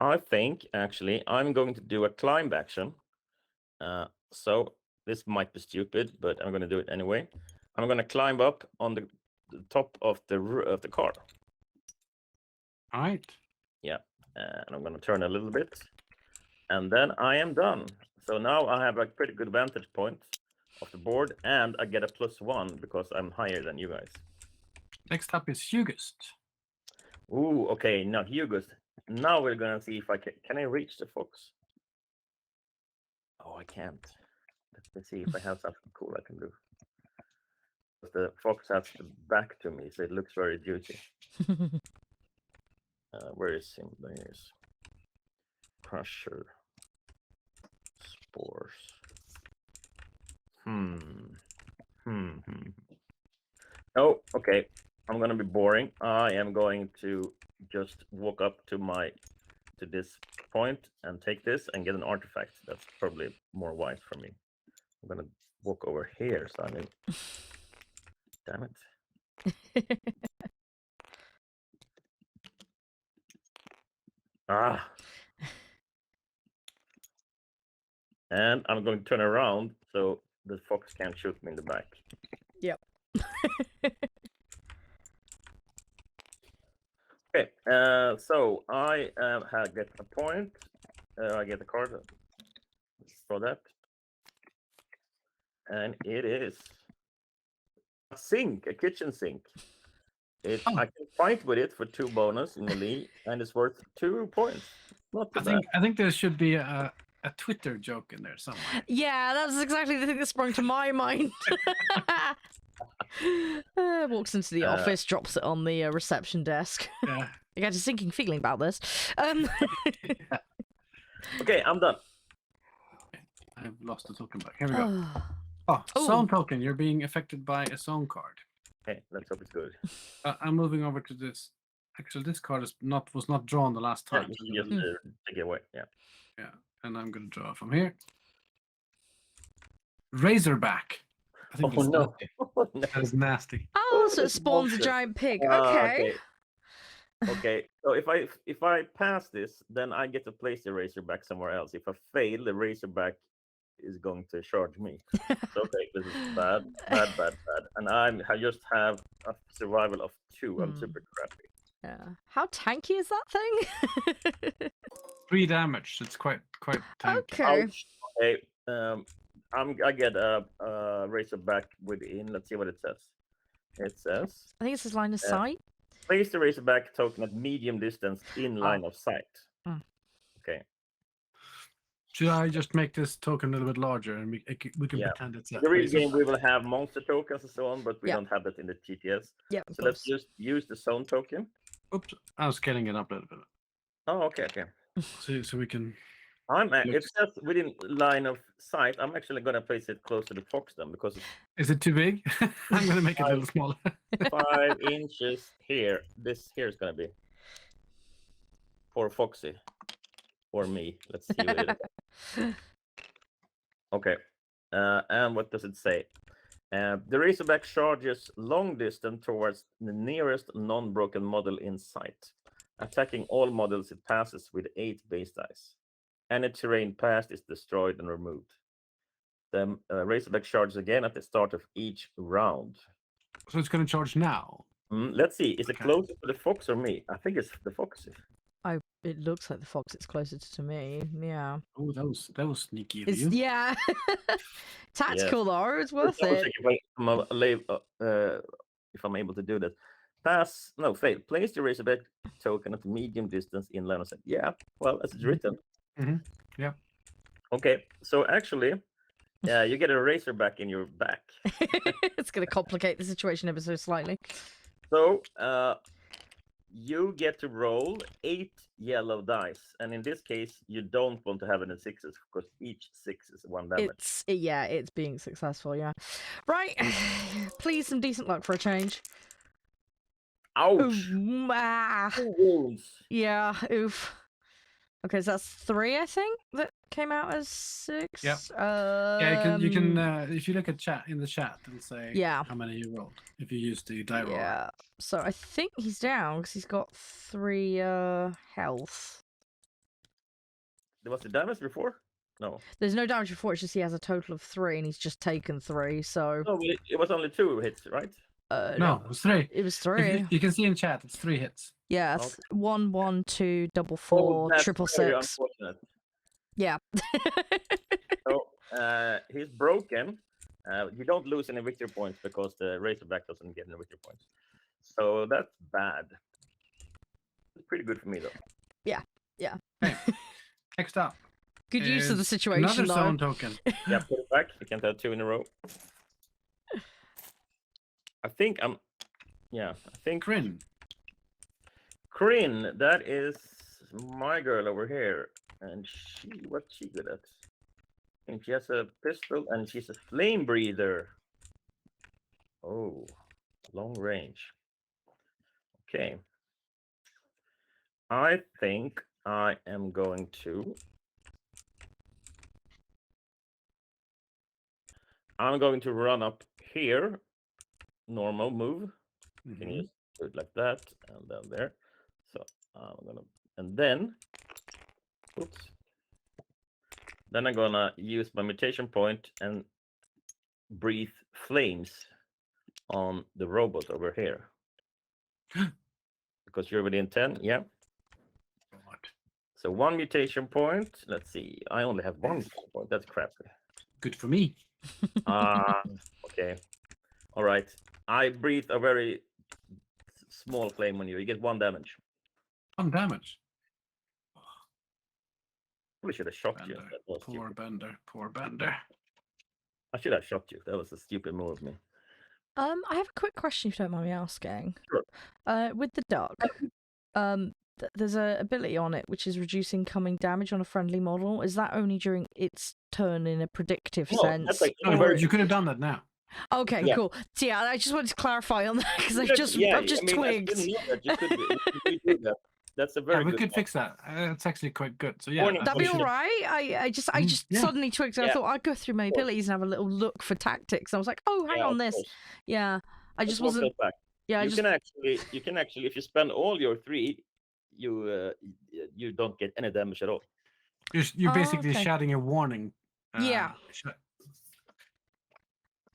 I think actually I'm going to do a climb action. So this might be stupid, but I'm going to do it anyway. I'm going to climb up on the top of the car. All right. Yeah, and I'm going to turn a little bit, and then I am done. So now I have a pretty good vantage point of the board, and I get a +1 because I'm higher than you guys. Next up is Hugest. Ooh, okay, now Hugest. Now we're gonna see if I can I reach the fox. Oh, I can't. Let me see if I have something cool I can do. The fox has the back to me, so it looks very juicy. Where is him? There he is. Crusher. Spores. Oh, okay. I'm gonna be boring. I am going to just walk up to this point and take this and get an artifact. That's probably more wise for me. I'm gonna walk over here, so I mean, damn it. And I'm going to turn around so the fox can't shoot me in the back. Yep. Okay, so I get a point. I get a card for that. And it is a sink, a kitchen sink. I can fight with it for 2 bonus in the league, and it's worth 2 points. Not too bad. I think there should be a Twitter joke in there somewhere. Yeah, that's exactly the thing that sprung to my mind. Walks into the office, drops it on the reception desk. Yeah. I get a sinking feeling about this. Okay, I'm done. I've lost the token back. Here we go. Zone token. You're being affected by a zone card. Okay, let's hope it's good. I'm moving over to this. Actually, this card was not drawn the last time. Yeah, just take it away. Yeah. Yeah, and I'm going to draw from here. Razorback. I think Oh no. That is nasty. Oh, so it spawns a giant pig. Okay. Okay. So if I pass this, then I get to place the Razorback somewhere else. If I fail, the Razorback is going to charge me. So okay, this is bad. And I just have a survival of 2. I'm super crappy. Yeah. How tanky is that thing? 3 damage. It's quite tanky. Okay. Ouch. Okay. I get a Razorback within. Let's see what it says. It says. I think it says line of sight. Place the Razorback token at medium distance in line of sight. Mm. Okay. Should I just make this token a little bit larger and we can Yeah. pretend it's In the real razor? game, we will have monster tokens and so on, but we Yeah. don't have that in the TTS. Yeah. So let's just use the zone token. Oops, I was scaling it up a little bit. Oh, okay. So we can. It says within line of sight. I'm actually gonna place it close to the fox then because it's Is it too big? I'm gonna make it a little smaller. 5 inches here. This here is gonna be for Foxy or me. Let's see what it is. Okay. And what does it say? The Razorback charges long distance towards the nearest non-broken model in sight, attacking all models it passes with 8 base dice. Any terrain passed is destroyed and removed. The Razorback charges again at the start of each round. So it's gonna charge now. Let's see. Is it Okay. closer to the fox or me? I think it's the fox. It looks like the fox. It's closer to me. Yeah. Oh, that was sneaky of It's, you. yeah. Tactical though. It's worth it. If I'm able to do that. Fail. Place the Razorback token at medium distance in line of sight. Yeah, well, as it's written. Yeah. Okay, so actually, you get a Razorback in your back. It's going to complicate the situation ever so slightly. So, you get to roll 8 yellow dice, and in this case, you don't want to have any 6s because each 6 is 1 damage. It's being successful. Yeah. Right. Please, some decent luck for a change. Ouch! Ooh, ah. 2 wounds. Yeah. Oof. Okay, so that's 3, I think, that came out as 6. Yep. Yeah, you can if you look at in the chat and say how many you rolled if you use the die roll. Yeah. So I think he's down because he's got 3 health. Was the damage before? No. There's no damage before. It's just he has a total of 3 and he's just taken 3. So. No, it was only 2 hits, right? No, it was 3. It was 3. You can see in chat, it's 3 hits. Yeah, Okay. 1, 1, 2, 4, 4, that's 6, very 6. unfortunate. Yeah. So he's broken. You don't lose any victory points because the Razorback doesn't get any victory points. So that's bad. It's pretty good for me though. Yeah. Okay. Next up. Good use of the situation. Another though. zone token. Yeah, put it back. You can't have 2 in a row. I think Kryn, that is my girl over here. And what's she good at? I think she has a pistol and she's a flame breather. Oh, long range. Okay. I think I am going to. I'm going to run up here. Normal move. You can just do it like that and then there. So I'm gonna, and then, oops. Then I'm gonna use my mutation point and breathe flames on the robot over here. Because you're within 10, yeah. So 1 mutation point. Let's see. I only have 1 mutation point. That's crappy. Good for me. Okay. All right. I breathe a very small flame on you. You get 1 damage. 1 damage. Probably should have shot you. Bender. That was Poor stupid. Bender. Poor Bender. I should have shot you. That was a stupid move of me. I have a quick question if you don't mind me asking. Sure. With the duck, there's a ability on it which is reduce incoming damage on a friendly model. Is that only during its turn in a predictive No, sense? that's like No, you could have done that now. Okay, Yeah. cool. So yeah, I just wanted to clarify on that because I've just twigged. I didn't know that. You could do that. That's a very Yeah, we good could one. fix that. It's actually quite good. So yeah, Warning, That'd be Push it. all right. I just Yeah. suddenly twigged and I Yeah. thought I'd go through my Of course. abilities and have a little look for tactics. I was like, oh, hang Yeah, on of this. course. Yeah, I just Let's walk wasn't. that back. Yeah, You can actually, if you spend all your 3, you don't get any damage at all. You're basically okay. shouting a warning. Yeah.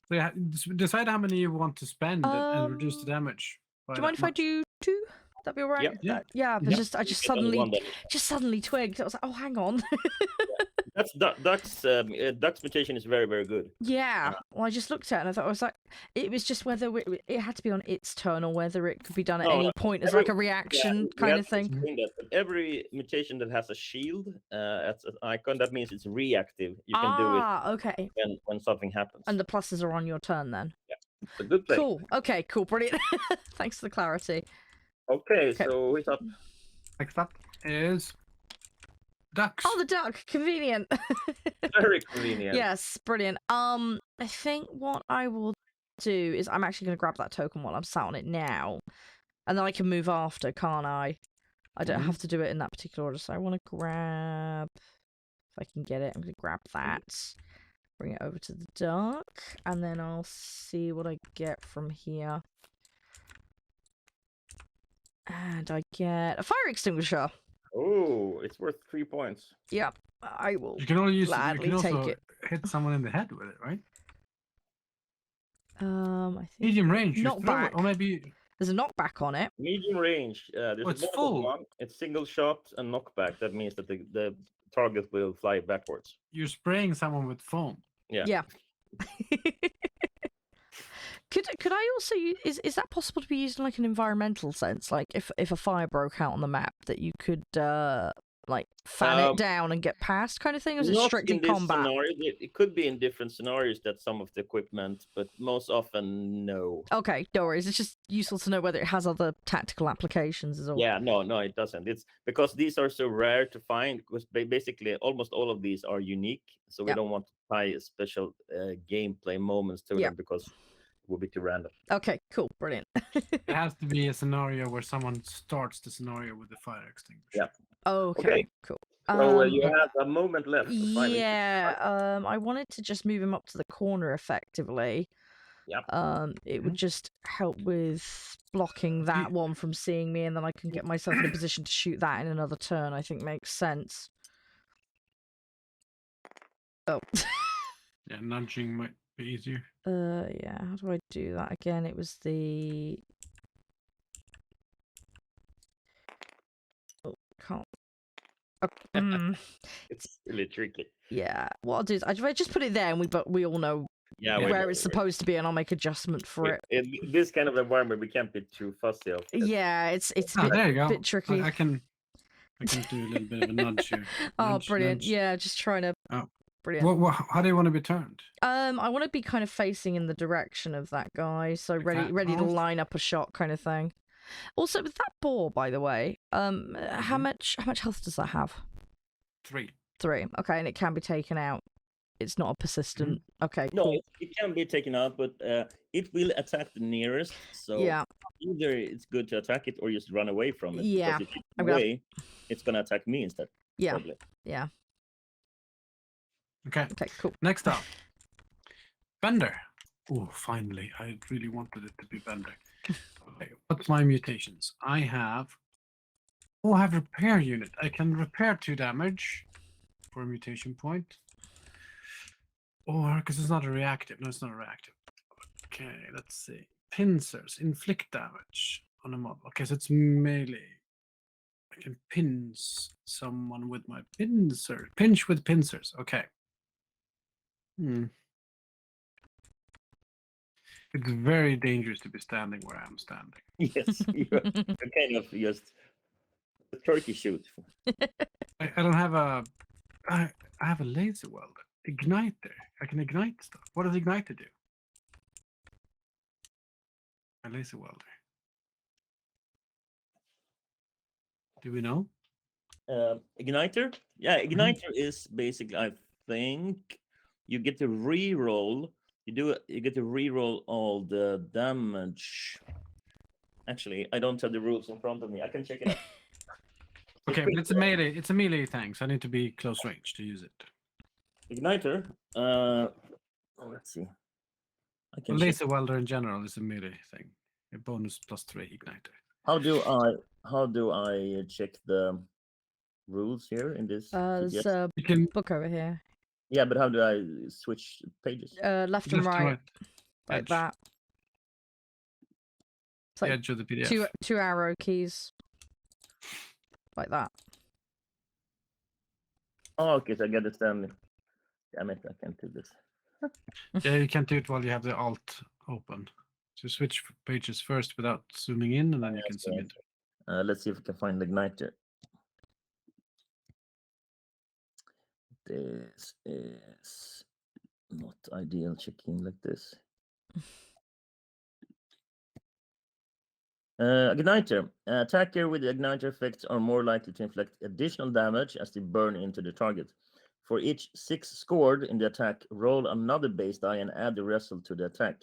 So yeah, decide how many you want to spend and reduce the damage. Do you mind if I do 2? That'd be all right. Yep. Yeah. Yeah, but Yep. just I just Get only one suddenly damage. twigged. I was like, oh, hang on. That's Duck's mutation is very, very good. Yeah. Well, I just looked at it and I thought, I was like, it was just whether it had to be on its turn or whether it could be done at any point as like a reaction kind of thing. That, but every mutation that has a shield as an icon, that means it's reactive. You can do it okay. when something happens. And the pluses are on your turn then. Yeah, it's a good play. Cool. Okay, cool. Brilliant. Thanks for the clarity. Okay, so who's up? Next up is ducks. Oh, the duck. Convenient. Very convenient. Yes, brilliant. I think what I will do is I'm actually going to grab that token while I'm sat on it now. And then I can move after, can't I? I don't have to do it in that particular order. So I want to grab... If I can get it, I'm going to grab that. Bring it over to the duck. And then I'll see what I get from here. And I get a fire extinguisher. Oh, it's worth 3 points. Yep, I will You can only use gladly you can take also it. hit someone in the head with it, right? I think Medium range. You throw knockback. it, or maybe There's a knockback on it. Medium range. There's it's a bonus full. one. It's single shot and knockback. That means that the target will fly backwards. you're spraying someone with foam. Yeah. Could I also use, is that possible to be used in like an environmental sense? Like if a fire broke out on the map, that you could like fan it down and get past kind of thing, or is it Not strictly in this combat? scenario. It could be in different scenarios that some of the equipment, but most often no. Okay, no worries. It's just useful to know whether it has other tactical applications as well. Yeah, no, it doesn't. It's because these are so rare to find. Because basically, almost all of these are unique, so we don't want to tie special gameplay moments to them because it would be too random. Okay, cool, brilliant. It has to be a scenario where someone starts the scenario with the fire extinguisher. Yeah. Okay, cool. So you have a moment left. Yeah, I wanted to just move him up to the corner effectively. Yep. It would just help with blocking that one from seeing me, and then I can get myself in a position to shoot that in another turn. I think makes sense. Oh. Yeah, nudging might be easier. Yeah. How do I do that again? It was the. Oh, can't. Okay. It's really tricky. Yeah. What I'll do is I just put it there, and we all know where it's supposed to be, and I'll make adjustment for it. In this kind of environment, we can't be too fussy. Yeah, it's a there you go. bit tricky. I can do a little bit of a nudge here. Nudge, brilliant! nudge. Yeah, just trying to. Oh. Brilliant. How do you want to be turned? I want to be kind of facing in the direction of that guy, so ready to line up a shot, kind of thing. Also, with that boar, by the way, how much health does that have? 3. 3. Okay, and it can be taken out. It's not a persistent. Okay. No, cool. it can be taken out, but it will attack the nearest. So either it's good to attack it or just run away from it. Yeah. Because if you run away, it's gonna attack me instead. Yeah. Probably. Yeah. Okay. Okay. Cool. Next up, Bender. Oh, finally! I really wanted it to be Bender. Okay. What's my mutations? I have repair unit. I can repair 2 damage for a mutation point. Or because it's not a reactive. No, it's not a reactive. Okay, let's see. Pincers inflict damage on a mob. Okay, so it's melee. I can pinch someone with my pincer. Pinch with pincers. Okay. It's very dangerous to be standing where I'm standing. Yes, you're kind of just a turkey shoot. I don't have a. I have a laser welder. Igniter. I can ignite stuff. What does igniter do? A laser welder. Do we know? Igniter? Yeah, igniter is basically, I think, you get to re-roll. You get to re-roll all the damage. Actually, I don't have the rules in front of me. I can check it out. Okay, but it's a melee. It's a melee thing, so I need to be close range to use it. Igniter. Let's see. I can Laser welder in general is a melee thing. A bonus +3 igniter. How do I check the rules here in this? There's a book over here. Yeah, but how do I switch pages? Left and right. Like that. It's like edge of the PDF. two arrow keys. Like that. Oh, okay, so I understand. Damn it, I can't do this. Yeah, you can't do it while you have the Alt open. So switch pages first without zooming in, and then you can zoom in. Let's see if we can find the igniter. This is not ideal checking like this. Igniter. Attacker with the igniter effects are more likely to inflict additional damage as they burn into the target. For each 6 scored in the attack, roll another base die and add the result to the attack.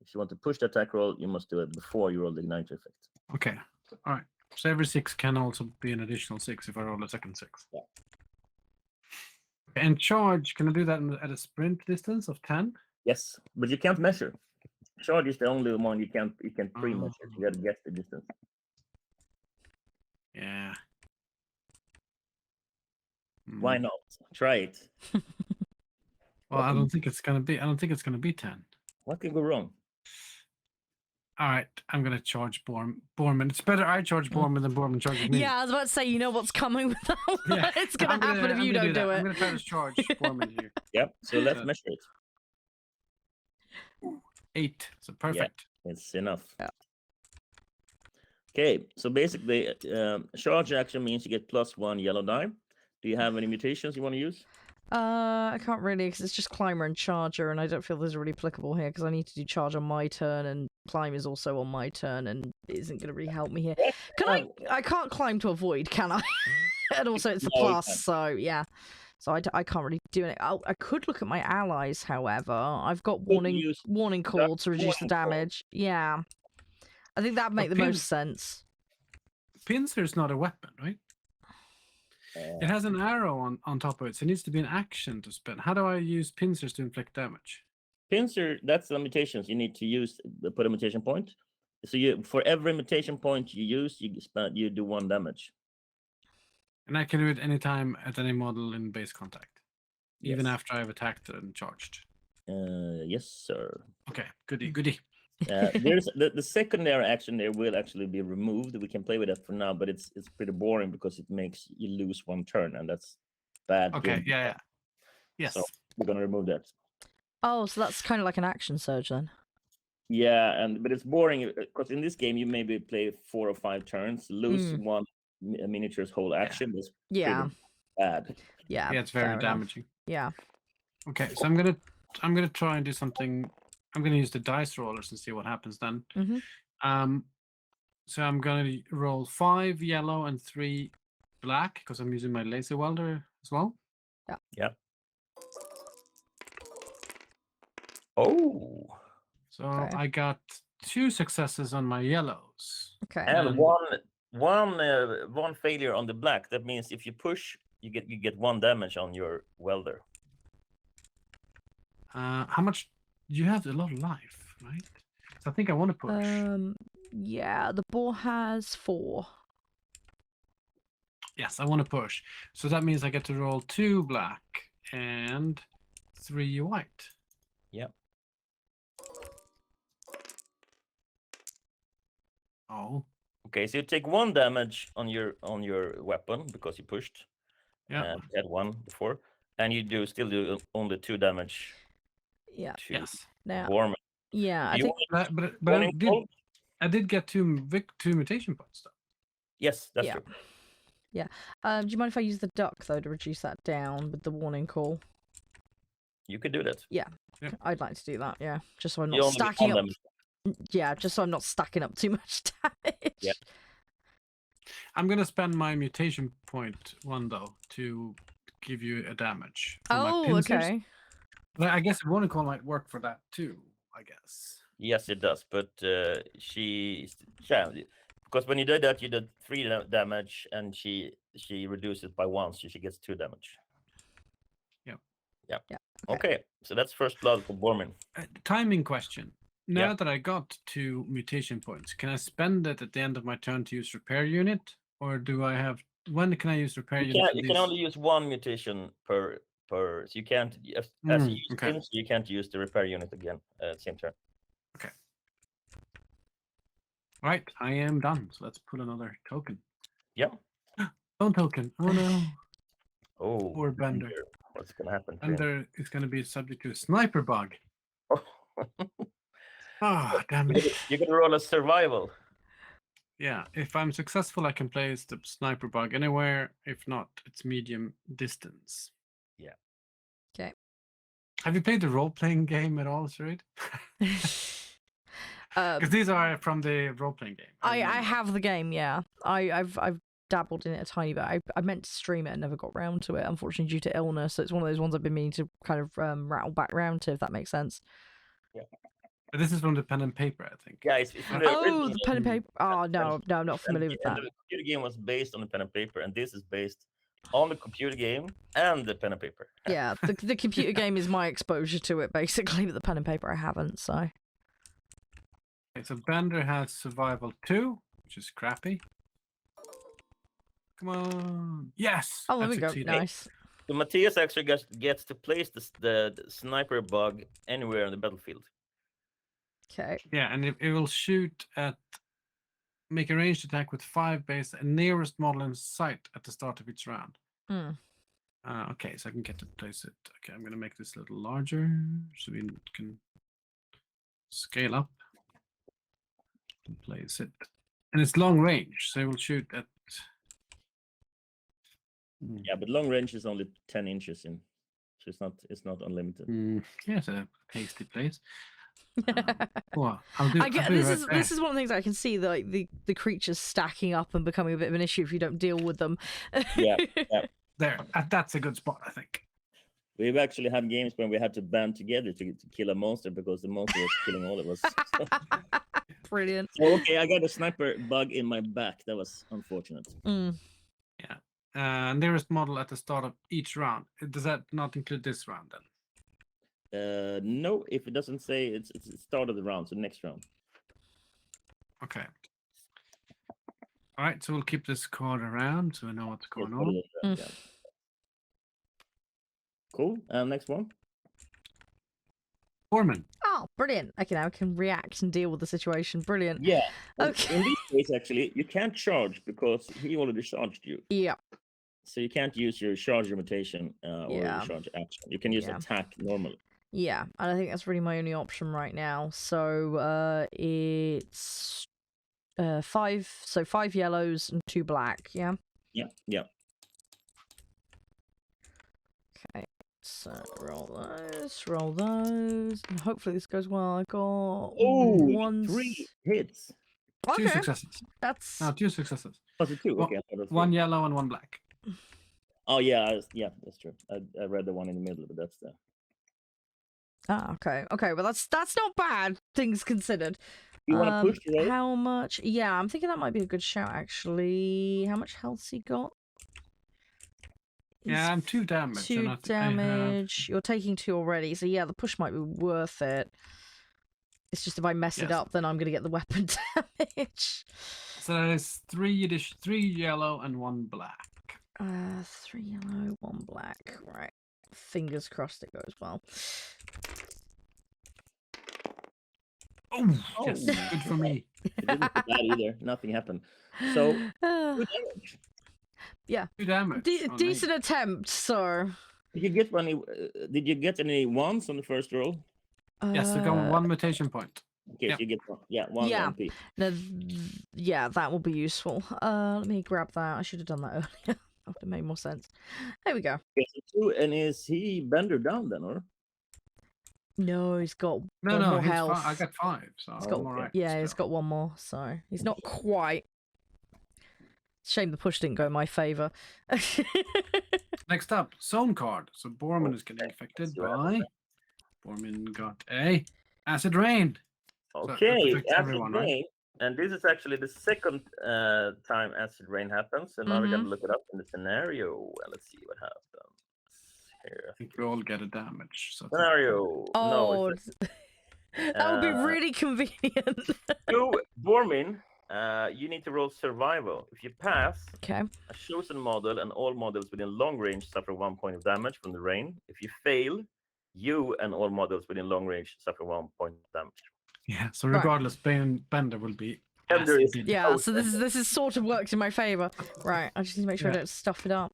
If you want to push the attack roll, you must do it before you roll the igniter effect. Okay. All right. So every 6 can also be an additional 6 if I roll a second 6. Yeah. And charge, can I do that at a sprint distance of 10? Yes, but you can't measure. Charge is the only one you can pre-measure. You gotta guess the distance. Yeah. Why not? Try it. Well, I don't think it's gonna be 10. What could go wrong? All right, I'm gonna charge Borman. It's better I charge Borman than Borman charges me. Yeah, I was about to say, you know what's coming with that one. Yeah, It's gonna happen if you don't do it. I'm gonna try to charge Borman here. Yep. So let's measure it. 8. So perfect. It's enough. Yeah. Okay, so basically, charge action means you get +1 yellow die. Do you have any mutations you want to use? I can't really, because it's just climber and charger, and I don't feel those are really applicable here because I need to do charge on my turn, and climb is also on my turn, and it isn't going to really help me here. Can I can't climb to avoid, can I? And also it's a plus, so yeah. So I can't really do it. I could look at my allies, however. I've got warning call to reduce the damage. Yeah. I think that'd make the most sense. Pincer is not a weapon, right? It has an arrow on top of it, so it needs to be an action to spend. How do I use pincers to inflict damage? Pincer, that's the mutations. You need to use put a mutation point. So for every mutation point you use, you do 1 damage. And I can do it anytime at any model in base contact, even after I've attacked and charged. Yes, sir. Okay, goody. There's the secondary action there will actually be removed. We can play with that for now, but it's pretty boring because it makes you lose 1 turn, and that's bad. Okay, yeah. Yes. So we're gonna remove that. Oh, so that's kind of like an action surge then. Yeah, but it's boring because in this game you maybe play 4 or 5 turns, lose 1 miniature's whole action. Is yeah, bad. Yeah, it's very damaging. Yeah. Okay, so I'm gonna try and do something. I'm gonna use the dice rollers and see what happens then. So I'm gonna roll 5 yellow and 3 black because I'm using my laser welder as well. Yeah. Oh. So I got 2 successes on my yellows. Okay. And one failure on the black. That means if you push, you get 1 damage on your welder. How much? You have a lot of life, right? So I think I want to push. Yeah, the boar has 4. Yes, I want to push. So that means I get to roll 2 black and 3 white. Yep. Oh. Okay, so you take 1 damage on your weapon because you pushed. Yeah. And you had 1 before, and you still do only 2 damage. Yeah. Yes. Now. Warm. Yeah, I think. But I did get 2 mutation points though. Yes, that's true. Yeah. Do you mind if I use the duck though to reduce that down with the warning call? You could do that. Yeah. Yep. I'd like to do that. Yeah, just so I'm not stacking up. Damage. Yeah, just so I'm not stacking up too much damage. Yeah. I'm gonna spend my mutation point 1 though to give you a damage. Oh, okay. But I guess a warning call might work for that too. I guess. Yes, it does. But because when you did that, you did 3 damage, and she reduces by 1, so she gets 2 damage. Yeah. Okay, so that's first blood for Borman. Timing question. Now that I got 2 mutation points, can I spend it at the end of my turn to use repair unit, or do I have? When can I use repair unit? You can only use 1 mutation per. So you can't as you use pins, you can't use the repair unit again at the same turn. Okay. Right, I am done. So let's put another token. Yeah. Stone token. Oh no. Oh, Poor Bender. what's gonna happen to him? Bender is going to be subject to a sniper bug. Oh. Ah, damn it. You're gonna roll a survival. Yeah, if I'm successful, I can place the sniper bug anywhere. If not, it's medium distance. Yeah. Okay. Have you played the role-playing game at all, Charede? Because these are from the role-playing game. I remember. have the game, yeah. I've dabbled in it a tiny bit. I meant to stream it and never got round to it, unfortunately, due to illness. So it's one of those ones I've been meaning to kind of rattle back round to, if that makes sense. Yeah. But this is from the pen and paper, I think. Yeah, it's from Oh, the pen and paper. Oh, no, I'm not familiar with that. The computer game was based on the pen and paper, and this is based on the computer game and the pen and paper. Yeah, the computer game is my exposure to it, basically, but the pen and paper I haven't, so. Okay, so Bender has survival 2, which is crappy. Come on. Yes! Oh, there I we go. succeeded. Nice. So Matthias actually gets to place the sniper bug anywhere on the battlefield. Okay. Yeah, and it will shoot at... Make a ranged attack with 5 base and nearest model in sight at the start of each round. Mm. Okay, so I can get to place it. Okay, I'm going to make this a little larger so we can scale up and place it. And it's long range, so it will shoot at... Yeah, but long range is only 10 inches in, so it's not unlimited. Yeah, it's a hasty place. Well, I'll do, I get I'll do this right is there. this is one of the things I can see, the creatures stacking up and becoming a bit of an issue if you don't deal with them. Yeah. There, that's a good spot, I think. We've actually had games when we had to band together to kill a monster because the monster was killing all of us. Brilliant. So, okay, I got a sniper bug in my back. That was unfortunate. Mm. Nearest model at the start of each round. Does that not include this round then? No, if it doesn't say it's the start of the round, so next round. Okay. All right, so we'll keep this card around so we know what's going on. Mm. Yeah. Cool. Next one. Foreman. Oh, brilliant. Okay, now I can react and deal with the situation. Brilliant. Yeah. Okay. In this case, actually, you can't charge because he already charged you. Yeah. So you can't use your charge limitation or Yeah. your charge action. You can use Yeah. attack normally. Yeah, and I think that's really my only option right now. So it's 5 yellows and 2 black, yeah? Yeah, yeah. Okay, so roll those, and hopefully this goes well. I got one 3 hits. 2 Okay, successes. that's No, 2 successes. Was it 2? Well, Okay, I thought it was 1 3. yellow and 1 black. Oh yeah, yeah, that's true. I read the one in the middle, but that's the. okay. Well, that's not bad, things considered. You want to push the roll? How much? Yeah, I'm thinking that might be a good shout, actually. How much health's he got? Yeah, I'm 2 damage. 2 and I have- damage. You're taking 2 already, so yeah, the push might be worth it. It's just if I mess it Yes. up, then I'm gonna get the weapon damage. So there's 3 yellow and 1 black. 3 yellow, 1 black. Right. Fingers crossed it goes well. Oh, Oh. yes, good for me. It didn't do bad either. Nothing happened. So Uh, 2 damage. 2 damage. on me. decent attempt, so. Did you get any? Did you get any ones on the first roll? Yes, I got 1 mutation point. Okay, Yep. so you get 1. Yeah, 1 Yeah. MP. Yeah, that will be useful. Let me grab that. I should have done that earlier. That would have made more sense. There we go. Okay, so 2, and is he Bender down then, or? No, he's got No, one no, more he's health. I got 5, so He's got- I'm all right. Yeah, he's still. got one more, so he's not quite. Shame the push didn't go in my favour. Next up, zone card. So Borman is getting affected Let's see what happens by. Borman got a acid rain. that Okay, affects acid everyone, right? rain, and this is actually the second time acid rain happens. So now we gotta look it up in the scenario. Well, let's see what happens here. I think we all get a damage. So Scenario. No, Oh, it's that would be uh, really convenient. to Bormin. You need to roll survival. If you pass, Okay. a chosen model and all models within long range suffer 1 point of damage from the rain. If you fail, you and all models within long range suffer 1 point of damage. yeah. So Right. regardless, Bender will be Defender is did. Yeah, so this is sort of worked in my favor. Right, I just need to make sure I Yeah. don't stuff it up.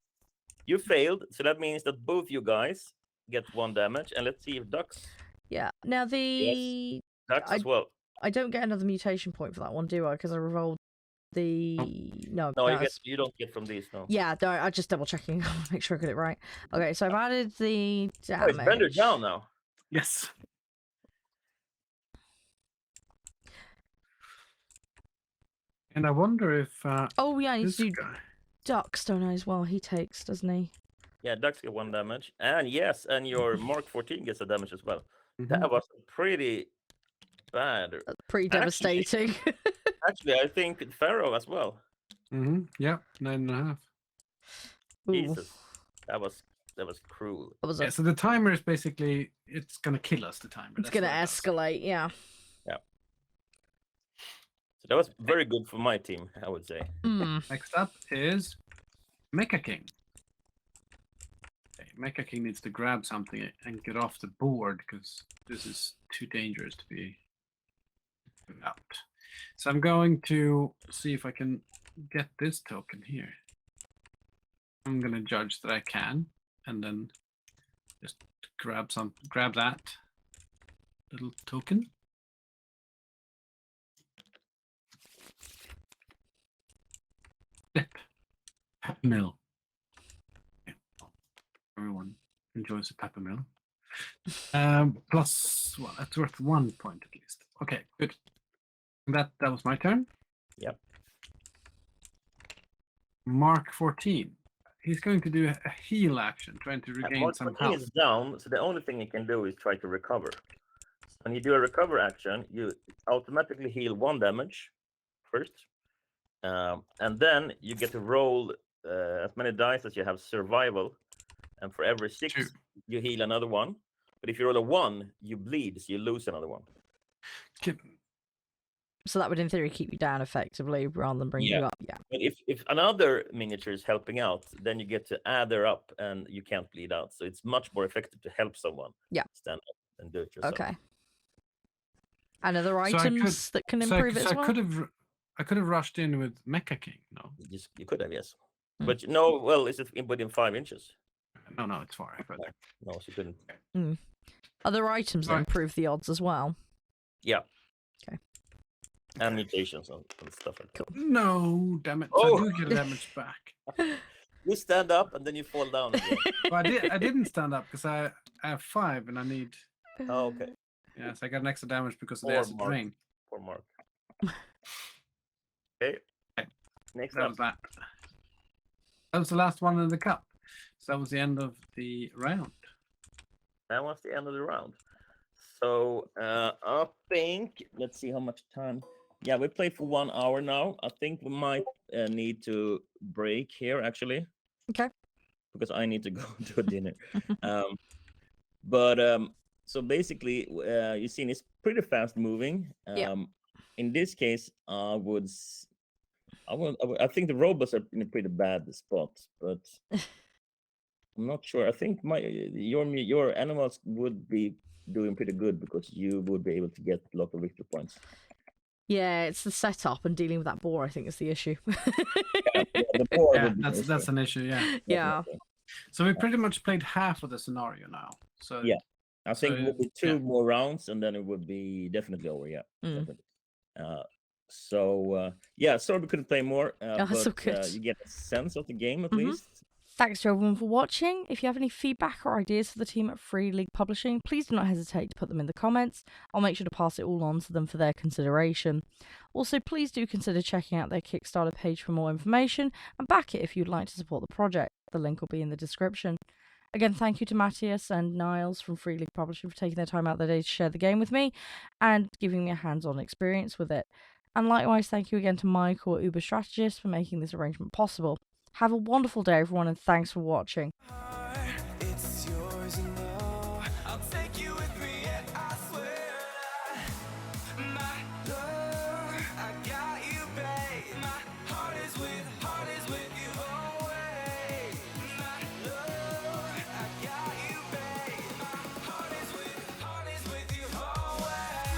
You failed, so that means that both you guys get 1 damage, and let's see if Ducks Yeah. Now the Ducks as well. I don't get another mutation point for that one, do I? Because I rerolled the no. No, that's- you don't get from these. No. Yeah, no, I just double checking. Make sure I got it right. Okay, so I've added the Oh, damage. it's Bender down now. Yes. And I wonder if Oh yeah, I need this to do guy. Ducks, don't I, as well? He takes, doesn't he? Yeah, Ducks get 1 damage, and yes, and your Mark 14 gets a damage as well. Mhm. That was pretty bad. That's pretty Actually- devastating. Actually, I think Pharaoh as well. Yeah, 9.5. Ooh, Jesus, that was cruel. that was Yeah, so the timer is basically it's gonna kill us. The timer. it's That's gonna what it does. escalate. Yeah. So that was very good for my team, I would say. Next up is Mecha King. Okay, Mecha King needs to grab something and get off the board because this is too dangerous to be out. So I'm going to see if I can get this token here. I'm gonna judge that I can, and then just grab that little token. Flip. Pepper mill. Yeah. Everyone enjoys a pepper mill. Plus, well, that's worth 1 point at least. Okay, good. That was my turn. Yep. Mark 14. He's going to do a heal action, trying to And regain Mark some 14 health. is down, so the only thing you can do is try to recover. When you do a recover action, you automatically heal 1 damage first, and then you get to roll as many dice as you have survival, and for every 6 Two. you heal another 1. But if you roll a 1, you bleed, so you lose another 1. So that would, in theory, keep you down effectively rather than bring you up. Yeah. But if another miniature is helping out, then you get to add her up, and you can't bleed out. So it's much more effective to help someone. Yeah. Stand up and do it yourself. Okay. And other So I items that can improve it as well? I could have rushed in with Mecha King. No, You could have, yes. Mm. But no, well, is it within 5 inches? no, it's far. Further. No, so you couldn't. Other items that Right. improve the odds as well. Yeah. Okay. And mutations and stuff like that. No, damn it! Oh. I do get damage back. You stand up and then you fall down again. Well, I didn't stand up because I have 5 and I need. Oh, okay. Yeah, so I got an extra damage because of Poor the acid Mark. rain. Poor Mark. Okay. Next That up. was that. That was the last one in the cup. So that was the end of the round. That was the end of the round. So I think, let's see how much time. Yeah, we played for 1 hour now. I think we might need to break here, actually. Okay. Because I need to go to dinner. So basically, you've seen it's pretty fast moving. Yeah. In this case, I think the robots are in a pretty bad spot, but I'm not sure. I think your animals would be doing pretty good because you would be able to get a lot of victory points. Yeah, it's the setup and dealing with that boar, I think, is the issue. The boar Yeah, would be that's nicer, an issue. Yeah. Yeah. definitely. So we pretty much played half of the scenario now. So Yeah. I think it So, would be 2 more rounds, and then it would be definitely over. Yeah, Mm. definitely. Sorry we couldn't play more. That's all but good. you get a sense of the game at Mhm. least. Thanks to everyone for watching. If you have any feedback or ideas for the team at Free League Publishing, please do not hesitate to put them in the comments. I'll make sure to pass it all on to them for their consideration. Also, please do consider checking out their Kickstarter page for more information and back it if you'd like to support the project. The link will be in the description. Again, thank you to Matthias and Niles from Free League Publishing for taking their time out of their day to share the game with me and giving me a hands-on experience with it. And likewise, thank you again to Michael at UberStrategiest for making this arrangement possible. Have a wonderful day, everyone, and thanks for watching. It's yours, you know. I'll take you with me, and I swear that my